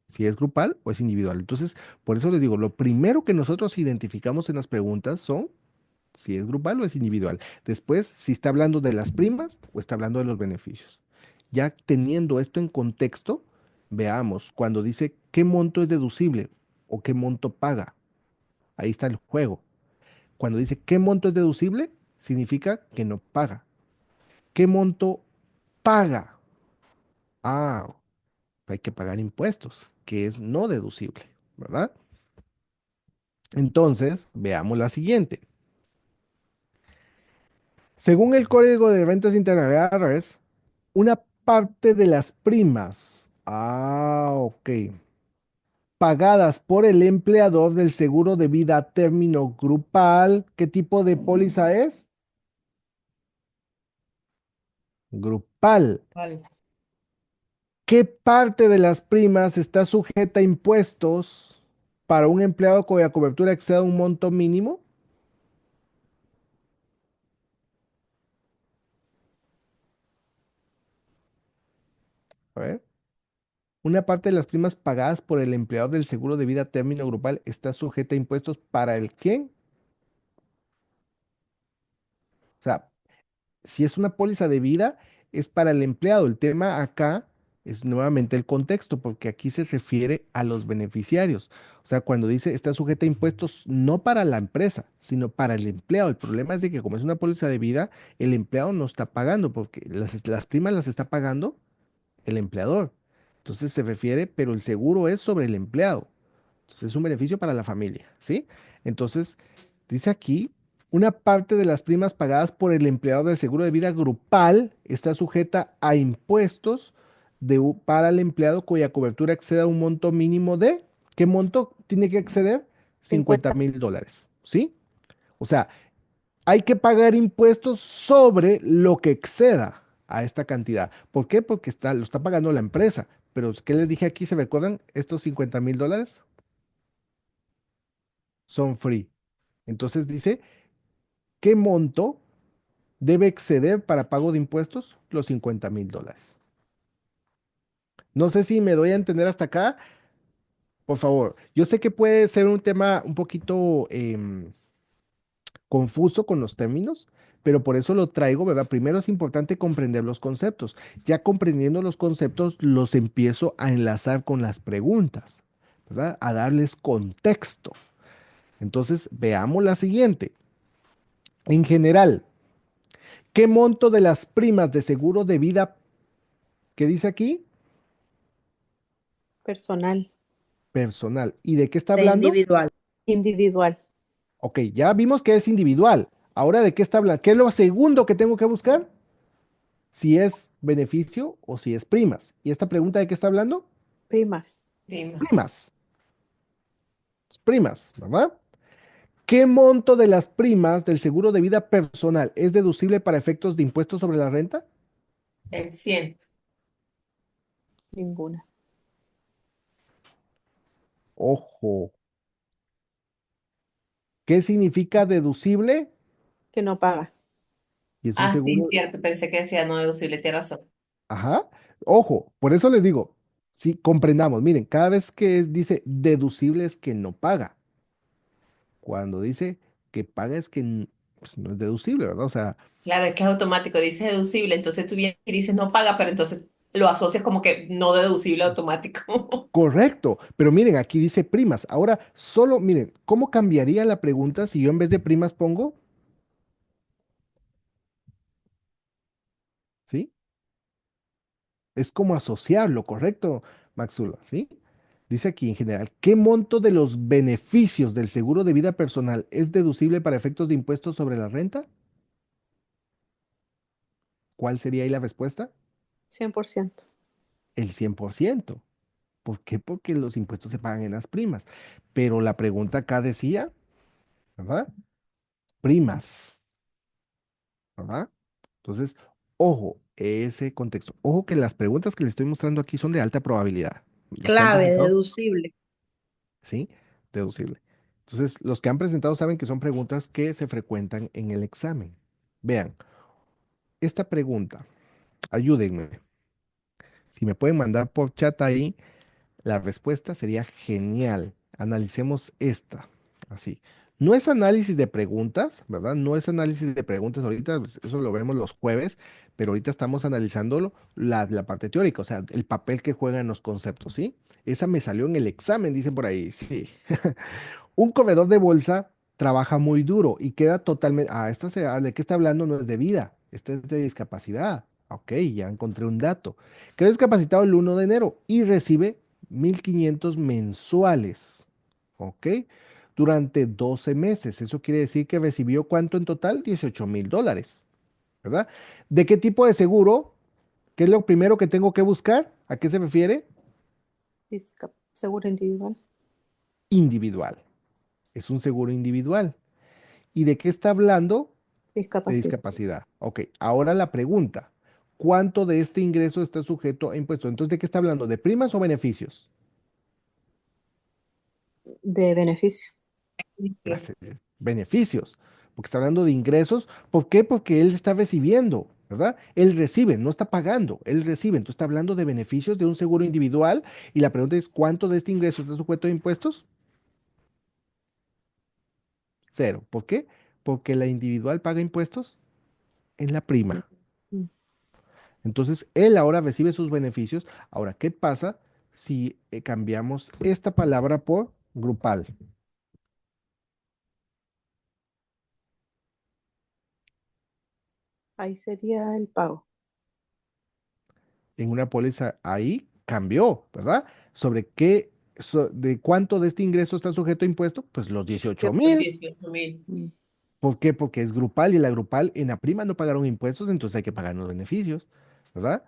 si es grupal o es individual. Entonces, por eso les digo, lo primero que nosotros identificamos en las preguntas son si es grupal o es individual. Después, si está hablando de las primas o está hablando de los beneficios. Ya teniendo esto en contexto, veamos cuando dice qué monto es deducible o qué monto paga. Ahí está el juego. Cuando dice qué monto es deducible, significa que no paga. ¿Qué monto paga? Ah, hay que pagar impuestos, que es no deducible, ¿verdad? Entonces, veamos la siguiente. Según el Código de Rentas Internas, una parte de las primas, ok, pagadas por el empleador del seguro de vida a término grupal, ¿qué tipo de póliza es? Grupal. Vale. ¿Qué parte de las primas está sujeta a impuestos para un empleado cuya cobertura exceda un monto mínimo? A ver. Una parte de las primas pagadas por el empleador del seguro de vida a término grupal está sujeta a impuestos para el quién. O sea, si es una póliza de vida, es para el empleado. El tema acá es nuevamente el contexto, porque aquí se refiere a los beneficiarios. O sea, cuando dice está sujeta a impuestos no para la empresa, sino para el empleado. El problema es de que como es una póliza de vida, el empleado no está pagando, porque las primas las está pagando el empleador. Entonces se refiere, pero el seguro es sobre el empleado. Entonces es un beneficio para la familia, ¿sí? Entonces, dice aquí, una parte de las primas pagadas por el empleado del seguro de vida grupal está sujeta a impuestos para el empleado cuya cobertura exceda un monto mínimo de, ¿qué monto tiene que exceder? 50 50. mil dólares, ¿sí? O sea, hay que pagar impuestos sobre lo que exceda a esta cantidad. ¿Por qué? Porque lo está pagando la empresa. Pero, ¿qué les dije aquí? ¿Se recuerdan estos 50 mil dólares? Son free. Entonces dice, ¿qué monto debe exceder para pago de impuestos? Los 50 mil dólares. No sé si me doy a entender hasta acá. Por favor, yo sé que puede ser un tema un poquito confuso con los términos, pero por eso lo traigo, ¿verdad? Primero es importante comprender los conceptos. Ya comprendiendo los conceptos, los empiezo a enlazar con las preguntas, ¿verdad? A darles contexto. Entonces, veamos la siguiente. En general, ¿qué monto de las primas de seguro de vida que dice aquí? Personal, Personal. ¿Y de qué está De hablando? individual. individual, Ok, ya vimos que es individual. Ahora, ¿de qué está hablando? ¿Qué es lo segundo que tengo que buscar? Si es beneficio o si es primas. ¿Y esta pregunta de qué está hablando? primas, Prima. Primas. Primas, ¿verdad? ¿Qué monto de las primas del seguro de vida personal es deducible para efectos de impuestos sobre la renta? El 100. ninguna, Ojo. ¿Qué significa deducible? que no paga. y es un Ah, sí, seguro, cierto, pensé que decía no deducible, tienes razón. ajá, ojo, por eso les digo, si comprendamos, miren, cada vez que dice deducible es que no paga, cuando dice que paga es que pues, no es deducible, ¿verdad? O sea, Claro, es que es automático, dice deducible, entonces tú vienes y dices no paga, pero entonces lo asocias como que no deducible automático. correcto, pero miren, aquí dice primas. Ahora, solo, miren, ¿cómo cambiaría la pregunta si yo en vez de primas pongo, ¿sí? Es como asociarlo, ¿correcto, Maxula? ¿Sí? Dice aquí en general, ¿qué monto de los beneficios del seguro de vida personal es deducible para efectos de impuestos sobre la renta? ¿Cuál sería ahí la respuesta? 100%. El 100%. ¿Por qué? Porque los impuestos se pagan en las primas. Pero la pregunta acá decía, ¿verdad? Primas, ¿verdad? Entonces, ojo, ese contexto. Ojo que las preguntas que le estoy mostrando aquí son de alta probabilidad. Los que han Clave, presentado, deducible. ¿sí? Deducible. Entonces, los que han presentado saben que son preguntas que se frecuentan en el examen. Vean, esta pregunta, ayúdenme. Si me pueden mandar por chat ahí la respuesta, sería genial. Analicemos esta. Así. No es análisis de preguntas, ¿verdad? No es análisis de preguntas ahorita, pues, eso lo vemos los jueves, pero ahorita estamos analizándolo la parte teórica, o sea, el papel que juegan los conceptos, ¿sí? Esa me salió en el examen, dicen por ahí, sí. Un corredor de bolsa trabaja muy duro y queda totalmente. Ah, ¿de qué está hablando? No es de vida, esta es de discapacidad. Ok, ya encontré un dato. Quedó discapacitado el 1 de enero y recibe 1.500 mensuales. Ok, durante 12 meses. Eso quiere decir que recibió ¿cuánto en total? 18.000 dólares, ¿verdad? ¿De qué tipo de seguro? ¿Qué es lo primero que tengo que buscar? ¿A qué se refiere? Seguro individual. Individual. Es un seguro individual. ¿Y de qué está hablando? De Discapacidad. discapacidad. Ok, ahora la pregunta, ¿cuánto de este ingreso está sujeto a impuestos? Entonces, ¿de qué está hablando? ¿De primas o beneficios? De beneficio. Gracias. Beneficios, porque está hablando de ingresos. ¿Por qué? Porque él está recibiendo, ¿verdad? Él recibe, no está pagando, él recibe. Entonces está hablando de beneficios de un seguro individual y la pregunta es, ¿cuánto de este ingreso está sujeto a impuestos? Cero. ¿Por qué? Porque la individual paga impuestos en la prima. Mm. Entonces, él ahora recibe sus beneficios. Ahora, ¿qué pasa si cambiamos esta palabra por grupal? Ahí sería el pago. En una póliza ahí cambió, ¿verdad? ¿Sobre qué, de cuánto de este ingreso está sujeto a impuesto? Pues los 18.000. 18.000. Mm. ¿Por qué? Porque es grupal y la grupal en la prima no pagaron impuestos, entonces hay que pagar los beneficios, ¿verdad?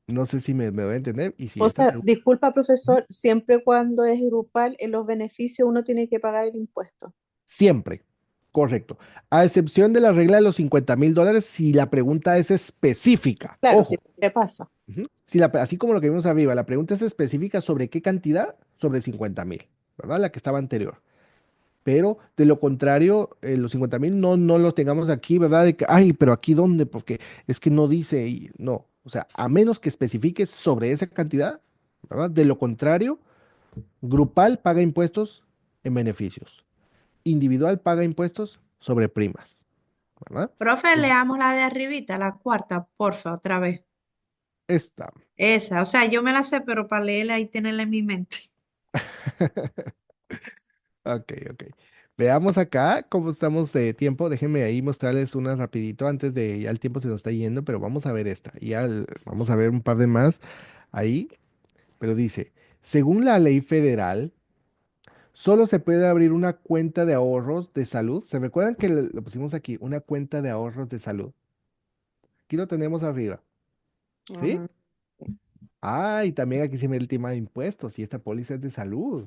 No sé si me voy a entender. Y si O esta sea, pregunta, disculpa, profesor, siempre cuando es grupal, en los beneficios uno tiene que pagar el impuesto. siempre, correcto. A excepción de la regla de los 50.000 dólares, si la pregunta es específica. Claro, sí, Ojo. ¿qué pasa? Ujú. Si así como lo que vimos arriba, la pregunta es específica sobre qué cantidad, sobre 50.000, ¿verdad? La que estaba anterior. Pero de lo contrario, los 50.000 no los tengamos aquí, ¿verdad? De que, ay, pero aquí dónde, porque es que no dice, y no. O sea, a menos que especifiques sobre esa cantidad, ¿verdad? De lo contrario, grupal paga impuestos en beneficios. Individual paga impuestos sobre primas, ¿verdad? Profe, Entonces, leamos la de arribita, la cuarta, porfa, otra vez. esta. Esa, o sea, yo me la sé, pero para leerla y tenerla en mi mente. Ok, ok. Veamos acá cómo estamos de tiempo. Déjenme ahí mostrarles una rapidito antes de, ya el tiempo se nos está yendo, pero vamos a ver esta. Y ya vamos a ver un par de más ahí. Pero dice, según la ley federal, solo se puede abrir una cuenta de ahorros de salud. ¿Se recuerdan que lo pusimos aquí? Una cuenta de ahorros de salud. Aquí lo tenemos arriba. ¿Sí? Ajá. Ah, y también aquí se ve el tema de impuestos y esta póliza es de salud.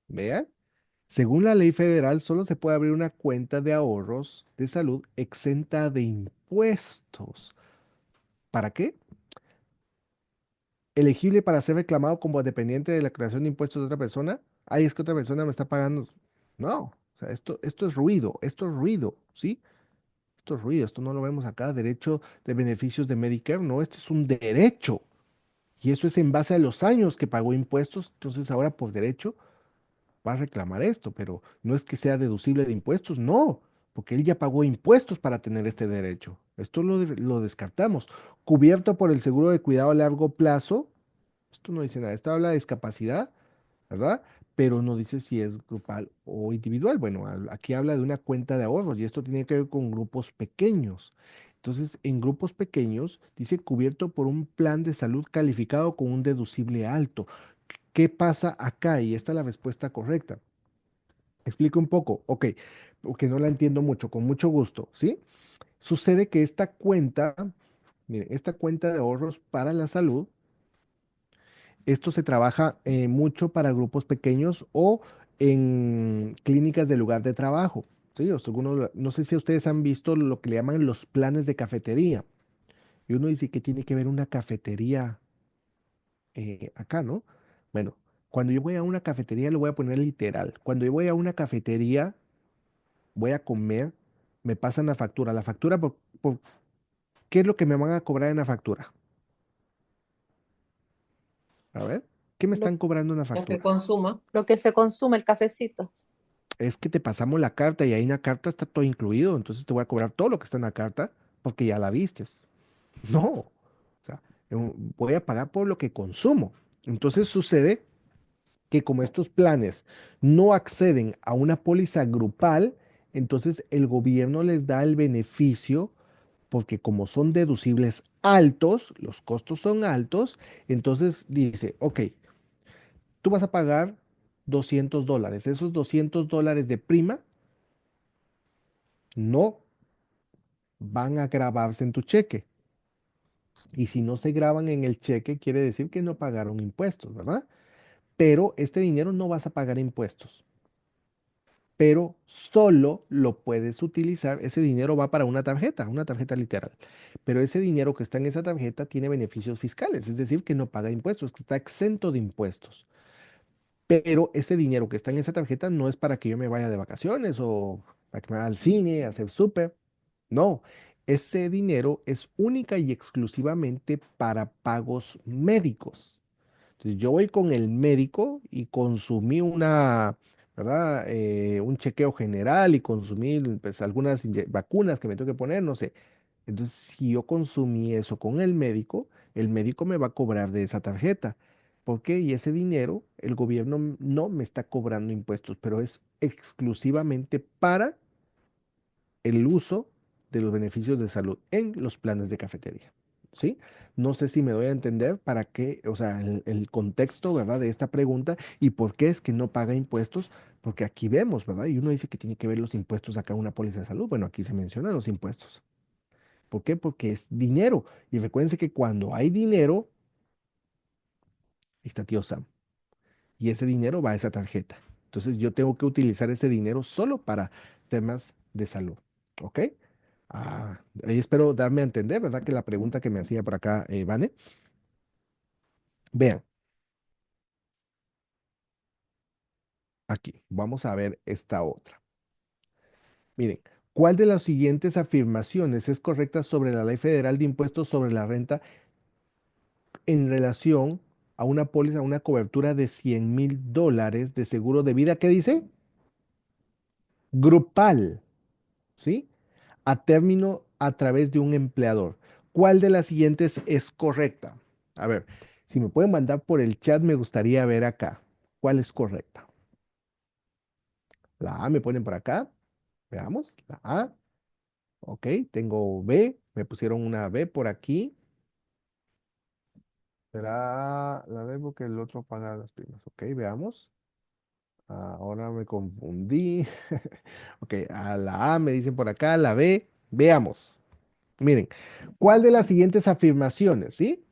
Vean. Según la ley federal, solo se puede abrir una cuenta de ahorros de salud exenta de impuestos. ¿Para qué? Elegible para ser reclamado como dependiente de la creación de impuestos de otra persona. Ay, es que otra persona me está pagando. No, o sea, esto es ruido, ¿sí? Esto es ruido, esto no lo vemos acá, derecho de beneficios de Medicare, no, este es un derecho. Y eso es en base a los años que pagó impuestos, entonces ahora por derecho va a reclamar esto, pero no es que sea deducible de impuestos, no, porque él ya pagó impuestos para tener este derecho. Esto lo descartamos. Cubierto por el seguro de cuidado a largo plazo, esto no dice nada, esto habla de discapacidad, ¿verdad? Pero no dice si es grupal o individual. Bueno, aquí habla de una cuenta de ahorros y esto tiene que ver con grupos pequeños. Entonces, en grupos pequeños, dice cubierto por un plan de salud calificado con un deducible alto. ¿Qué pasa acá? Y esta es la respuesta correcta. Explico un poco. Ok, porque no la entiendo mucho, con mucho gusto, ¿sí? Sucede que esta cuenta, miren, esta cuenta de ahorros para la salud, esto se trabaja mucho para grupos pequeños o en clínicas de lugar de trabajo. ¿Sí? O sea, no sé si ustedes han visto lo que le llaman los planes de cafetería. Y uno dice que tiene que ver una cafetería acá, ¿no? Bueno, cuando yo voy a una cafetería, lo voy a poner literal. Cuando yo voy a una cafetería, voy a comer, me pasan la factura. La factura, ¿qué es lo que me van a cobrar en la factura? A ver, ¿qué me Lo, están cobrando en la Lo que factura? consuma. lo que se consume, el cafecito. Es que te pasamos la carta y ahí en la carta está todo incluido, entonces te voy a cobrar todo lo que está en la carta porque ya la vistes. No, o sea, voy a pagar por lo que consumo. Entonces sucede que como estos planes no acceden a una póliza grupal, entonces el gobierno les da el beneficio porque como son deducibles altos, los costos son altos, entonces dice, ok, tú vas a pagar $200. Esos $200 de prima no van a grabarse en tu cheque. Y si no se graban en el cheque, quiere decir que no pagaron impuestos, ¿verdad? Pero este dinero no vas a pagar impuestos. Pero solo lo puedes utilizar, ese dinero va para una tarjeta literal. Pero ese dinero que está en esa tarjeta tiene beneficios fiscales, es decir, que no paga impuestos, que está exento de impuestos. Pero ese dinero que está en esa tarjeta no es para que yo me vaya de vacaciones o para que me vaya al cine, a hacer súper. No, ese dinero es única y exclusivamente para pagos médicos. Entonces, yo voy con el médico y consumí ¿verdad? Un chequeo general y consumí pues, algunas vacunas que me tengo que poner, no sé. Entonces, si yo consumí eso con el médico me va a cobrar de esa tarjeta. ¿Por qué? Y ese dinero, el gobierno no me está cobrando impuestos, pero es exclusivamente para el uso de los beneficios de salud en los planes de cafetería. ¿Sí? No sé si me doy a entender para qué, o sea, el contexto, ¿verdad? De esta pregunta y por qué es que no paga impuestos, porque aquí vemos, ¿verdad? Y uno dice que tiene que ver los impuestos acá en una póliza de salud. Bueno, aquí se mencionan los impuestos. ¿Por qué? Porque es dinero. Y recuérdense que cuando hay dinero, está tío Sam. Y ese dinero va a esa tarjeta. Entonces yo tengo que utilizar ese dinero solo para temas de salud. ¿Ok? Ahí espero darme a entender, ¿verdad? Que la pregunta que me hacía por acá, Vane. Vean, aquí, vamos a ver esta otra. Miren, ¿cuál de las siguientes afirmaciones es correcta sobre la Ley Federal de Impuestos sobre la Renta en relación a una póliza, a una cobertura de $100,000 de seguro de vida? ¿Qué dice? Grupal, ¿sí? A término a través de un empleador. ¿Cuál de las siguientes es correcta? A ver, si me pueden mandar por el chat, me gustaría ver acá. ¿Cuál es correcta? La A me ponen por acá. Veamos, la A. Ok, tengo B. Me pusieron una B por aquí. Será la B porque el otro paga las primas. Ok, veamos. Ahora me confundí. Ok, a la A me dicen por acá, la B. Veamos. Miren, ¿cuál de las siguientes afirmaciones, sí?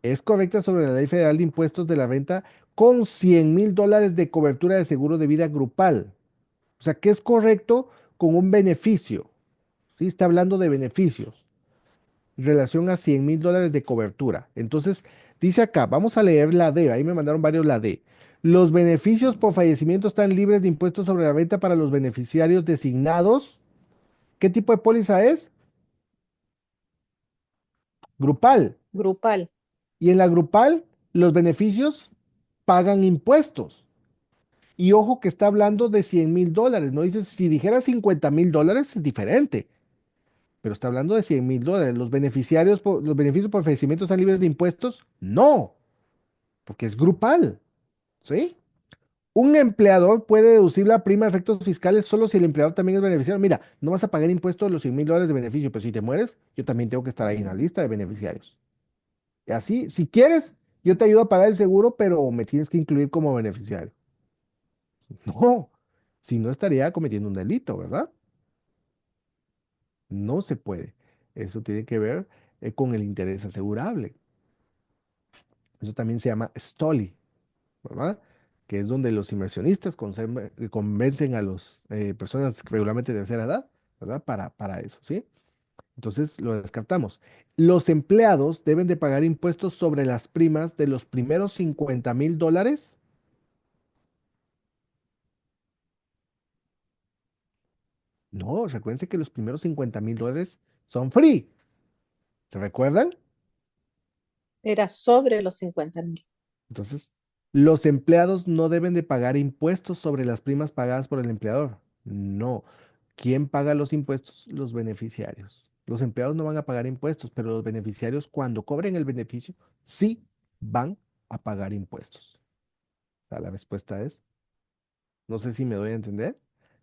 Es correcta sobre la Ley Federal de Impuestos de la Renta con $100,000 de cobertura de seguro de vida grupal? O sea, que es correcto con un beneficio. ¿Sí? Está hablando de beneficios en relación a $100,000 de cobertura. Entonces, dice acá, vamos a leer la D. Ahí me mandaron varios la D. Los beneficios por fallecimiento están libres de impuestos sobre la renta para los beneficiarios designados ¿Qué tipo de póliza es? Grupal. Grupal. Y en la grupal, los beneficios pagan impuestos. Y ojo que está hablando de $100,000. No dice, si dijera $50,000 es diferente, pero está hablando de $100,000. Los beneficios por ofrecimientos están libres de impuestos. No, porque es grupal. ¿Sí? Un empleador puede deducir la prima de efectos fiscales solo si el empleador también es beneficiario. Mira, no vas a pagar impuestos de los $100,000 de beneficio, pero si te mueres, yo también tengo que estar ahí en la lista de beneficiarios. Y así, si quieres, yo te ayudo a pagar el seguro, pero me tienes que incluir como beneficiario. No, si no estaría cometiendo un delito, ¿verdad? No se puede. Eso tiene que ver con el interés asegurable. Eso también se llama STOLI, ¿verdad? Que es donde los inversionistas convencen a las personas regularmente de tercera edad, ¿verdad? Para eso, ¿sí? Entonces lo descartamos. Los empleados deben de pagar impuestos sobre las primas de los primeros $50,000. No, recuérdense que los primeros $50,000 son free. ¿Se recuerdan? Era sobre los 50.000. Entonces, los empleados no deben de pagar impuestos sobre las primas pagadas por el empleador. No. ¿Quién paga los impuestos? Los beneficiarios. Los empleados no van a pagar impuestos, pero los beneficiarios, cuando cobren el beneficio, sí van a pagar impuestos. O sea, la respuesta es, no sé si me doy a entender.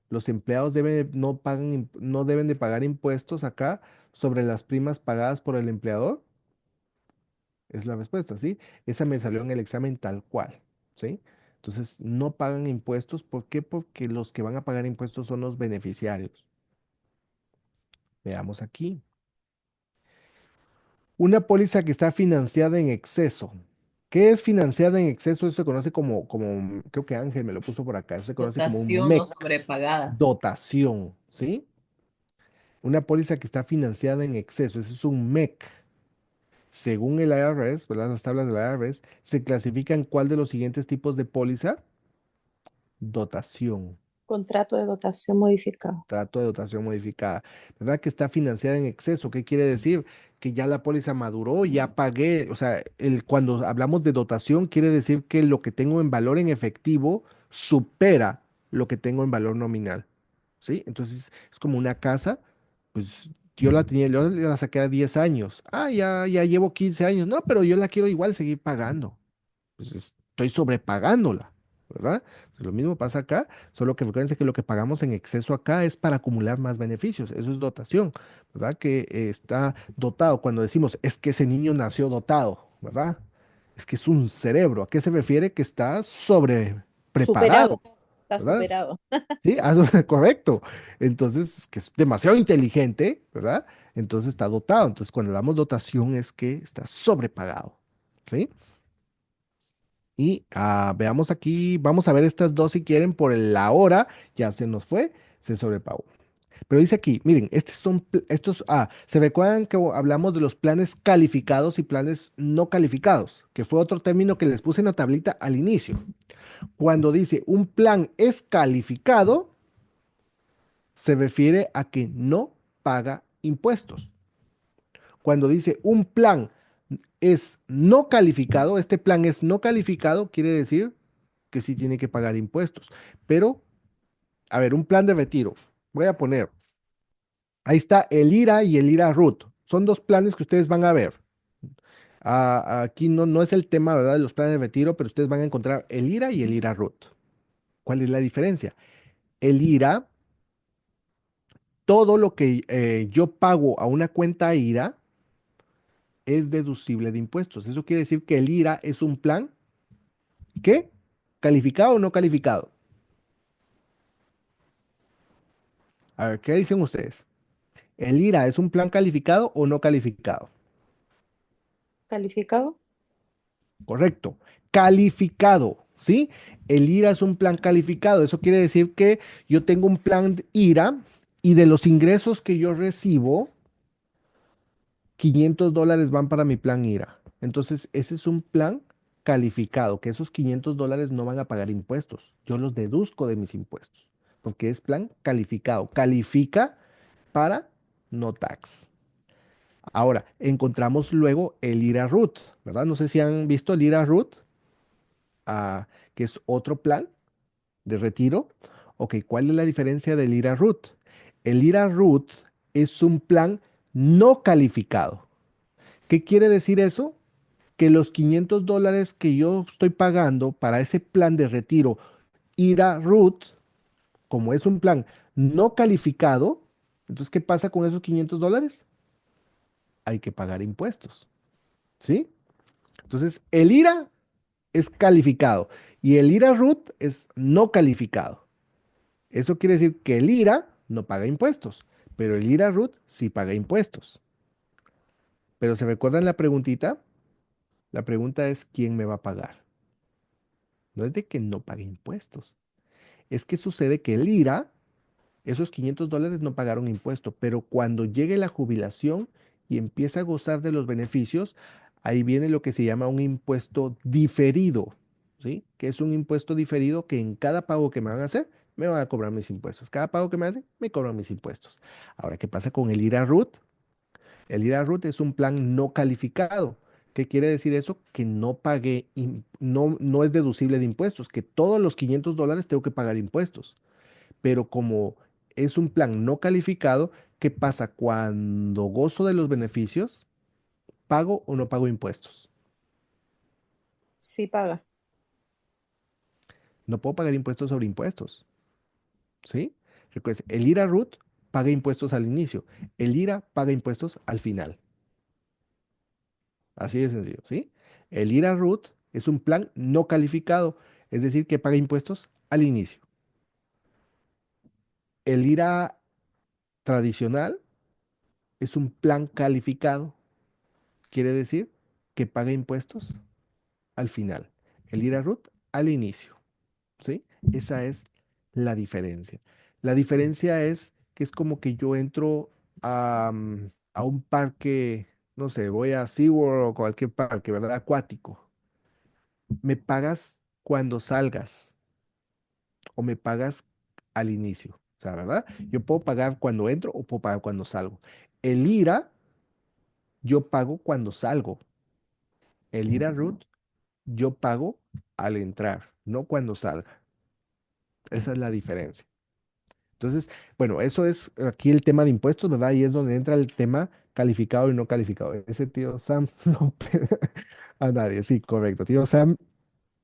Los empleados no deben de pagar impuestos acá sobre las primas pagadas por el empleador. Es la respuesta, ¿sí? Esa me salió en el examen tal cual, ¿sí? Entonces, no pagan impuestos. ¿Por qué? Porque los que van a pagar impuestos son los beneficiarios. Veamos aquí. Una póliza que está financiada en exceso. ¿Qué es financiada en exceso? Eso se conoce creo que Ángel me lo puso por acá, eso se conoce como un Dotación o MEC, sobrepagada. dotación, ¿sí? Una póliza que está financiada en exceso, ese es un MEC. Según el IRS, ¿verdad? Las tablas del IRS, se clasifica en cuál de los siguientes tipos de póliza. Dotación, Contrato de dotación modificado. trato de dotación modificada, ¿verdad? Que está financiada en exceso. ¿Qué quiere decir? Que ya la póliza maduró, ya pagué. O sea, cuando hablamos de dotación, quiere decir que lo que tengo en valor en efectivo supera lo que tengo en valor nominal, ¿sí? Entonces, es como una casa, pues yo la saqué a 10 años. Ah, ya llevo 15 años. No, pero yo la quiero igual seguir pagando. Pues estoy sobrepagándola, ¿verdad? Pues lo mismo pasa acá, solo que recuerden que lo que pagamos en exceso acá es para acumular más beneficios, eso es dotación, ¿verdad? Que está dotado, cuando decimos es que ese niño nació dotado, ¿verdad? Es que es un cerebro, ¿a qué se refiere? Que está sobre Superado. preparado, Está ¿verdad? superado. Sí, correcto. Entonces, es que es demasiado inteligente, ¿verdad? Entonces está dotado. Entonces, cuando damos dotación es que está sobrepagado, ¿sí? Y veamos aquí, vamos a ver estas dos si quieren por la hora, ya se nos fue, se sobrepagó. Pero dice aquí, miren, se recuerdan que hablamos de los planes calificados y planes no calificados, que fue otro término que les puse en la tablita al inicio. Cuando dice un plan es calificado, se refiere a que no paga impuestos. Cuando dice un plan es no calificado, este plan es no calificado, quiere decir que sí tiene que pagar impuestos. Pero, a ver, un plan de retiro. Voy a poner, ahí está el IRA y el IRA RUT. Son dos planes que ustedes van a ver. Aquí no es el tema, ¿verdad? De los planes de retiro, pero ustedes van a encontrar el IRA y el IRA RUT. ¿Cuál es la diferencia? El IRA, todo lo que yo pago a una cuenta IRA es deducible de impuestos. Eso quiere decir que el IRA es un plan que calificado o no calificado. A ver, ¿qué dicen ustedes? ¿El IRA es un plan calificado o no calificado? ¿Calificado? Correcto. Calificado, ¿sí? El IRA es un plan calificado. Eso quiere decir que yo tengo un plan de IRA y de los ingresos que yo recibo, $500 van para mi plan IRA. Entonces, ese es un plan calificado, que esos $500 no van a pagar impuestos. Yo los deduzco de mis impuestos, porque es plan calificado. Califica para no tax. Ahora, encontramos luego el IRA root, ¿verdad? No sé si han visto el IRA root, que es otro plan de retiro. Ok, ¿cuál es la diferencia del IRA root? El IRA root es un plan no calificado. ¿Qué quiere decir eso? Que los $500 que yo estoy pagando para ese plan de retiro IRA root, como es un plan no calificado, entonces, ¿qué pasa con esos $500? Hay que pagar impuestos, ¿sí? Entonces, el IRA es calificado y el IRA root es no calificado. Eso quiere decir que el IRA no paga impuestos, pero el IRA root sí paga impuestos. Pero ¿se recuerdan la preguntita? La pregunta es, ¿quién me va a pagar? No es de que no pague impuestos. Es que sucede que el IRA, esos $500 no pagaron impuesto, pero cuando llegue la jubilación y empieza a gozar de los beneficios, ahí viene lo que se llama un impuesto diferido, ¿sí? Que es un impuesto diferido que en cada pago que me van a hacer, me van a cobrar mis impuestos. Cada pago que me hacen, me cobran mis impuestos. Ahora, ¿qué pasa con el IRA root? El IRA root es un plan no calificado. ¿Qué quiere decir eso? Que no pagué, no es deducible de impuestos, que todos los $500 tengo que pagar impuestos. Pero como es un plan no calificado, ¿qué pasa cuando gozo de los beneficios? ¿Pago o no pago impuestos? Sí paga. No puedo pagar impuestos sobre impuestos, ¿sí? Recuerden, el IRA root paga impuestos al inicio, el IRA paga impuestos al final. Así de sencillo, ¿sí? El IRA root es un plan no calificado, es decir, que paga impuestos al inicio. El IRA tradicional es un plan calificado, quiere decir que paga impuestos al final. El IRA root al inicio, ¿sí? Esa es la diferencia. La diferencia es que es como que yo entro a un parque, no sé, voy a SeaWorld o cualquier parque, ¿verdad? Acuático. ¿Me pagas cuando salgas o me pagas al inicio? O sea, ¿verdad? Yo puedo pagar cuando entro o puedo pagar cuando salgo. El IRA, yo pago cuando salgo. El IRA root, yo pago al entrar, no cuando salga. Esa es la diferencia. Entonces, bueno, eso es aquí el tema de impuestos, ¿verdad? Y es donde entra el tema calificado y no calificado. Ese tío Sam no pega a nadie, sí, correcto. Tío Sam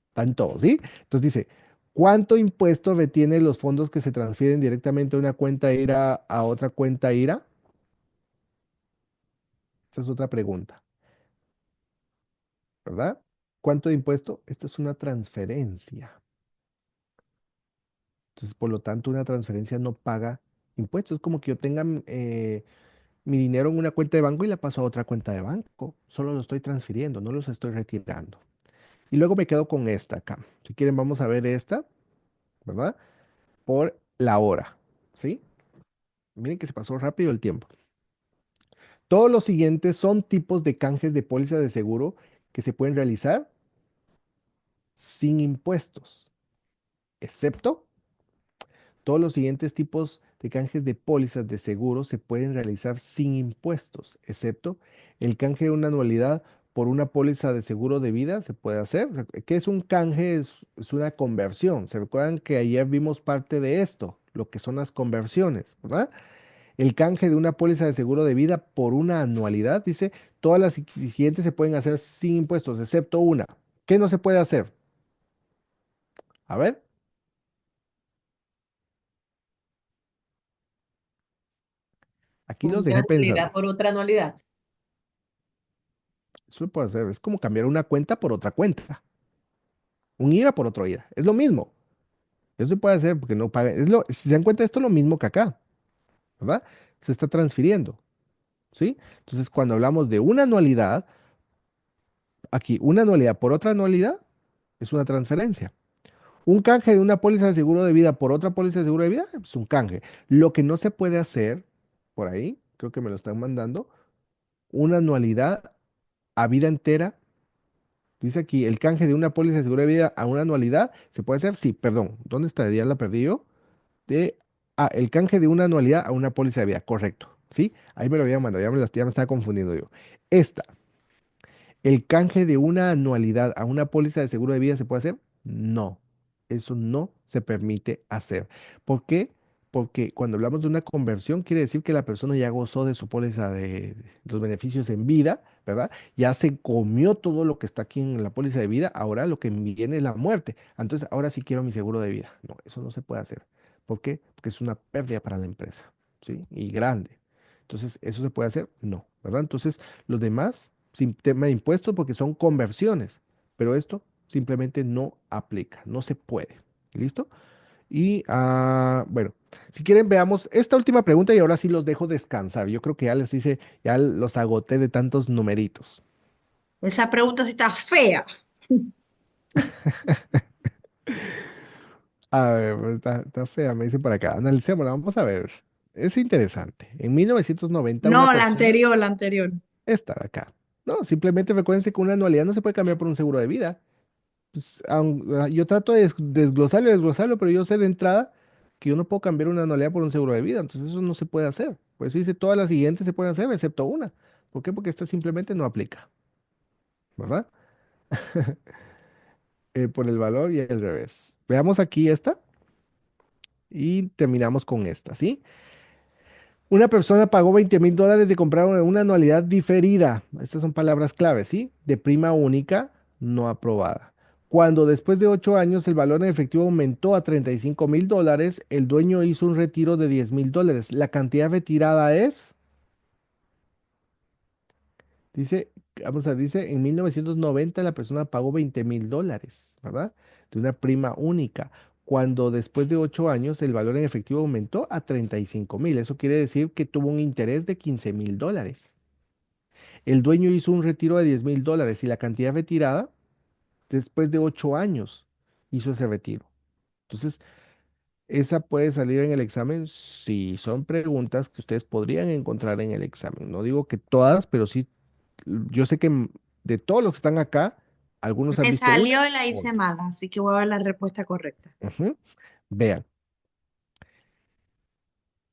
está en todo, ¿sí? Entonces dice, ¿cuánto impuesto retiene los fondos que se transfieren directamente de una cuenta IRA a otra cuenta IRA? Esa es otra pregunta, ¿verdad? ¿Cuánto de impuesto? Esto es una transferencia. Entonces, por lo tanto, una transferencia no paga impuestos. Es como que yo tenga mi dinero en una cuenta de banco y la paso a otra cuenta de banco. Solo lo estoy transfiriendo, no los estoy retirando. Y luego me quedo con esta acá. Si quieren, vamos a ver esta, ¿verdad? Por la hora, ¿sí? Miren que se pasó rápido el tiempo. Todos los siguientes son tipos de canjes de póliza de seguro que se pueden realizar sin impuestos, excepto todos los siguientes tipos de canjes de pólizas de seguro se pueden realizar sin impuestos, excepto el canje de una anualidad por una póliza de seguro de vida se puede hacer. ¿Qué es un canje? Es una conversión. ¿Se recuerdan que ayer vimos parte de esto? Lo que son las conversiones, ¿verdad? El canje de una póliza de seguro de vida por una anualidad, dice, todas las siguientes se pueden hacer sin impuestos, excepto una. ¿Qué no se puede hacer? A ver, aquí los Una dejé anualidad pensando. por otra anualidad. Eso lo puede hacer. Es como cambiar una cuenta por otra cuenta. Un IRA por otro IRA. Es lo mismo. Eso se puede hacer porque no paga. Si se dan cuenta, esto es lo mismo que acá, ¿verdad? Se está transfiriendo, ¿sí? Entonces, cuando hablamos de una anualidad, aquí, una anualidad por otra anualidad es una transferencia. Un canje de una póliza de seguro de vida por otra póliza de seguro de vida es un canje. Lo que no se puede hacer, por ahí, creo que me lo están mandando, una anualidad a vida entera. Dice aquí, el canje de una póliza de seguro de vida a una anualidad, ¿se puede hacer? Sí, perdón. ¿Dónde está? Ya la perdí yo. De Ah, el canje de una anualidad a una póliza de vida, correcto. ¿Sí? Ahí me lo había mandado, ya me estaba confundiendo yo. Esta, ¿el canje de una anualidad a una póliza de seguro de vida se puede hacer? No, eso no se permite hacer. ¿Por qué? Porque cuando hablamos de una conversión, quiere decir que la persona ya gozó de su póliza de los beneficios en vida, ¿verdad? Ya se comió todo lo que está aquí en la póliza de vida, ahora lo que viene es la muerte. Entonces, ahora sí quiero mi seguro de vida. No, eso no se puede hacer. ¿Por qué? Porque es una pérdida para la empresa, ¿sí? Y grande. Entonces, ¿eso se puede hacer? No, ¿verdad? Entonces, los demás, sin tema de impuestos, porque son conversiones, pero esto simplemente no aplica, no se puede. ¿Listo? Y bueno, si quieren veamos esta última pregunta y ahora sí los dejo descansar. Yo creo que ya les hice, ya los agoté de tantos numeritos. Esa pregunta sí está fea. A ver, pues, está fea, me dice por acá. Analicémosla, vamos a ver. Es interesante. En 1990 una No, persona, la anterior. esta de acá. No, simplemente recuérdense que una anualidad no se puede cambiar por un seguro de vida. Pues, yo trato de desglosarlo, pero yo sé de entrada que yo no puedo cambiar una anualidad por un seguro de vida, entonces eso no se puede hacer. Por eso dice todas las siguientes se pueden hacer, excepto una. ¿Por qué? Porque esta simplemente no aplica, ¿verdad? Por el valor y el revés. Veamos aquí esta y terminamos con esta, ¿sí? Una persona pagó $20,000 de comprar una anualidad diferida. Estas son palabras claves, ¿sí? De prima única no aprobada. Cuando después de 8 años el valor en efectivo aumentó a $35,000, el dueño hizo un retiro de $10,000. La cantidad retirada es, dice, dice, en 1990 la persona pagó $20,000, ¿verdad? De una prima única. Cuando después de 8 años el valor en efectivo aumentó a 35,000. Eso quiere decir que tuvo un interés de $15,000. El dueño hizo un retiro de $10,000 y la cantidad retirada, después de 8 años, hizo ese retiro. Entonces, esa puede salir en el examen. Sí, son preguntas que ustedes podrían encontrar en el examen. No digo que todas, pero sí, yo sé que de todos los que están acá, algunos han Me visto una salió y la u hice otra. mal, así que voy a ver la respuesta correcta. Ujú. Vean,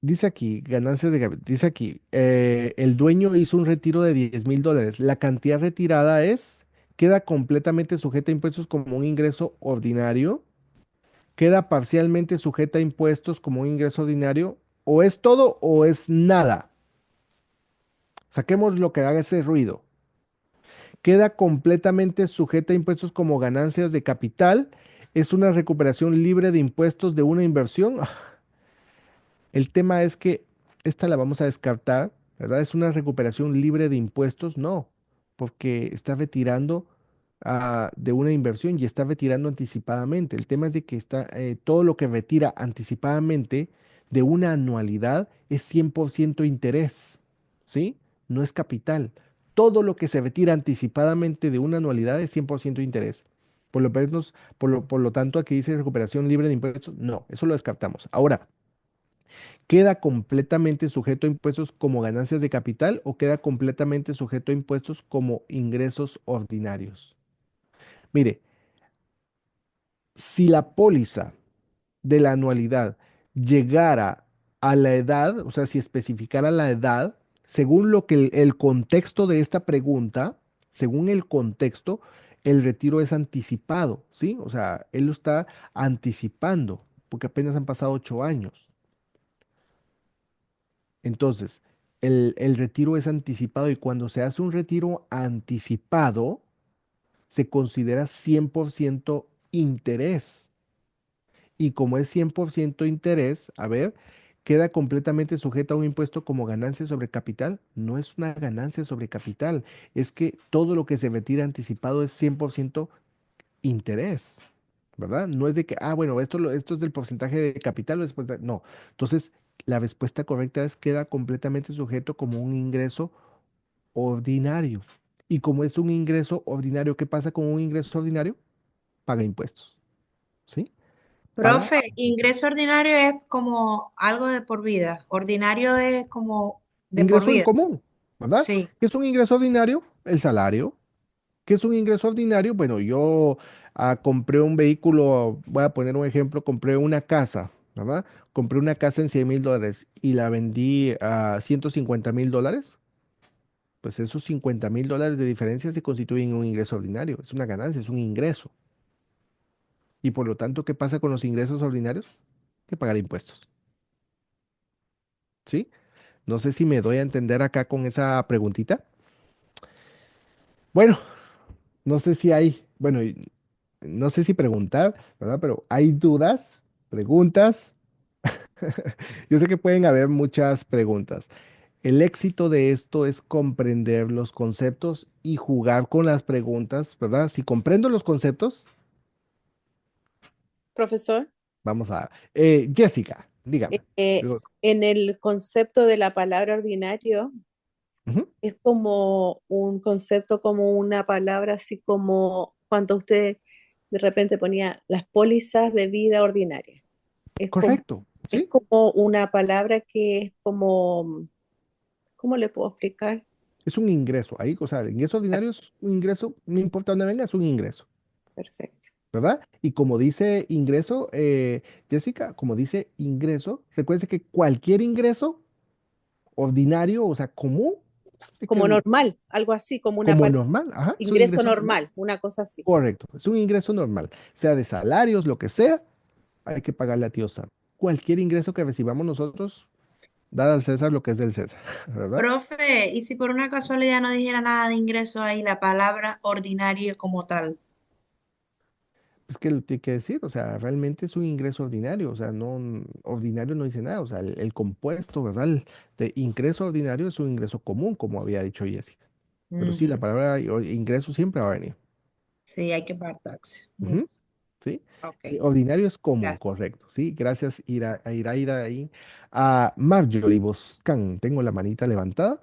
dice aquí, dice aquí, el dueño hizo un retiro de $10,000. La cantidad retirada queda completamente sujeta a impuestos como un ingreso ordinario, queda parcialmente sujeta a impuestos como un ingreso ordinario, o es todo o es nada. Saquemos lo que haga ese ruido. Queda completamente sujeta a impuestos como ganancias de capital, es una recuperación libre de impuestos de una inversión. El tema es que esta la vamos a descartar, ¿verdad? Es una recuperación libre de impuestos, no, porque está retirando de una inversión y está retirando anticipadamente. El tema es de que todo lo que retira anticipadamente de una anualidad es 100% interés, ¿sí? No es capital. Todo lo que se retira anticipadamente de una anualidad es 100% interés. Por lo tanto, aquí dice recuperación libre de impuestos. No, eso lo descartamos. Ahora, ¿queda completamente sujeto a impuestos como ganancias de capital o queda completamente sujeto a impuestos como ingresos ordinarios? Mire, si la póliza de la anualidad llegara a la edad, o sea, si especificara la edad, según lo que el contexto de esta pregunta, según el contexto, el retiro es anticipado, ¿sí? O sea, él lo está anticipando porque apenas han pasado 8 años. Entonces, el retiro es anticipado y cuando se hace un retiro anticipado, se considera 100% interés. Y como es 100% interés, a ver, queda completamente sujeto a un impuesto como ganancia sobre capital. No es una ganancia sobre capital, es que todo lo que se retira anticipado es 100% interés. ¿Verdad? No es de que, bueno, esto es del porcentaje de capital o después no. Entonces, la respuesta correcta es queda completamente sujeto como un ingreso ordinario. Y como es un ingreso ordinario, ¿qué pasa con un ingreso ordinario? Paga impuestos, ¿sí? Paga Profe, ingreso ordinario es como algo de por vida. Ordinario es como de por ingreso en vida. común, ¿verdad? Sí. ¿Qué es un ingreso ordinario? El salario. ¿Qué es un ingreso ordinario? Bueno, yo compré un vehículo, voy a poner un ejemplo, compré una casa, ¿verdad? Compré una casa en $100,000 y la vendí a $150,000, pues esos $50,000 de diferencia se constituyen en un ingreso ordinario. Es una ganancia, es un ingreso. Y por lo tanto, ¿qué pasa con los ingresos ordinarios? Que pagar impuestos. ¿Sí? No sé si me doy a entender acá con esa preguntita. Bueno, no sé si hay, bueno, no sé si preguntar, ¿verdad? Pero hay dudas, preguntas. Yo sé que pueden haber muchas preguntas. El éxito de esto es comprender los conceptos y jugar con las preguntas, ¿verdad? Si comprendo los conceptos, Profesor, vamos a... Jessica, dígame. Digo, en el concepto de la palabra ordinario, ujú, es como un concepto, como una palabra, así como cuando usted de repente ponía las pólizas de vida ordinaria. correcto, Es ¿sí? como una palabra que es como, ¿cómo le puedo explicar? Es un ingreso. Ahí, o sea, el ingreso ordinario es un ingreso, no importa dónde venga, es un ingreso. Perfecto. ¿Verdad? Y como dice ingreso, Jessica, como dice ingreso, recuerde que cualquier ingreso ordinario, o sea, común, es Como normal, algo así, como una como palabra, normal, ajá, es un ingreso ingreso normal. normal, una cosa así. Correcto, es un ingreso normal, sea de salarios, lo que sea, hay que pagarle a Tío Sam. Cualquier ingreso que recibamos nosotros, dada al César lo que es del César, ¿verdad? Profe, y si por una casualidad no dijera nada de ingreso ahí, la palabra ordinario como tal. Es que lo tiene que decir, o sea, realmente es un ingreso ordinario, o sea, no, ordinario no dice nada, o sea, el compuesto, ¿verdad? El de ingreso ordinario es un ingreso común, como había dicho Jessica. Pero sí, la Ujú. palabra ingreso siempre va a venir. Sí, hay que pagar taxes. Ujú, ¿sí? Ok, Ordinario es común, gracias. correcto, ¿sí? Gracias, Iraida ahí. A Marjorie Boscan, tengo la manita levantada.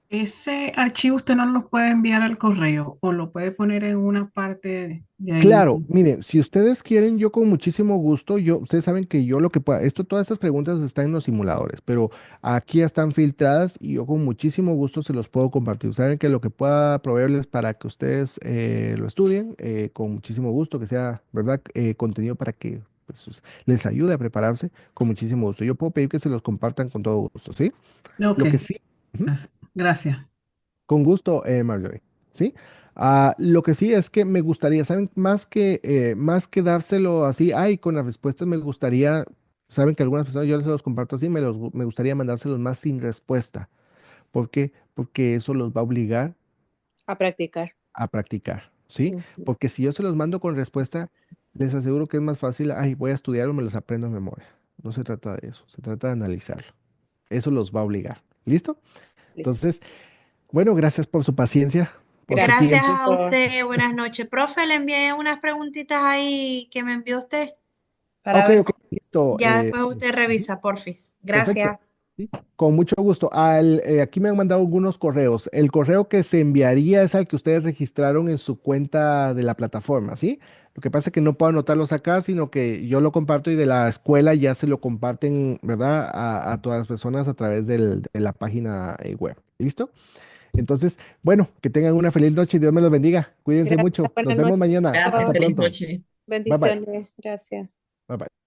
Ese archivo usted no lo puede enviar al correo o lo puede poner en una parte de ahí. Claro, miren, si ustedes quieren, yo con muchísimo gusto, ustedes saben que yo lo que pueda, todas estas preguntas están en los simuladores, pero aquí ya están filtradas y yo con muchísimo gusto se los puedo compartir. Saben que lo que pueda proveerles para que ustedes lo estudien, con muchísimo gusto, que sea, ¿verdad? Contenido para que pues, les ayude a prepararse, con muchísimo gusto. Yo puedo pedir que se los compartan con todo gusto, ¿sí? Ok, Lo que sí. Ujú. gracias. Con gusto, Marjorie. ¿Sí? Lo que sí es que me gustaría, ¿saben? Más que dárselo así, ay, con las respuestas me gustaría, saben que algunas personas yo se los comparto así, me gustaría mandárselos más sin respuesta. ¿Por qué? Porque eso los va a obligar A practicar. a practicar, ¿sí? Ujú. Porque si yo se los mando con respuesta, les aseguro que es más fácil, ay, voy a estudiar o me los aprendo de memoria. No se trata de eso, se trata de analizarlo. Eso los va a obligar. ¿Listo? Listo. Entonces, bueno, gracias por su paciencia, por su Gracias, Gracias tiempo. a profesor. usted, buenas noches. Profe, le envié unas preguntitas ahí que me envió usted para Ok, ver ok, si listo. ya después Sí, usted ujú, revisa, porfis. perfecto. Gracias. Sí, con mucho gusto. Aquí me han mandado algunos correos. El correo que se enviaría es al que ustedes registraron en su cuenta de la plataforma, ¿sí? Lo que pasa es que no puedo anotarlos acá, sino que yo lo comparto y de la escuela ya se lo comparten, ¿verdad? A todas las personas a través de la página web. ¿Listo? Entonces, bueno, que tengan una feliz noche y Dios me los bendiga. Cuídense Gracias, mucho. Nos buenas vemos noches. mañana. Gracias, Hasta Chao. feliz pronto. noche. Bye bye. Bendiciones. Gracias. Bye bye.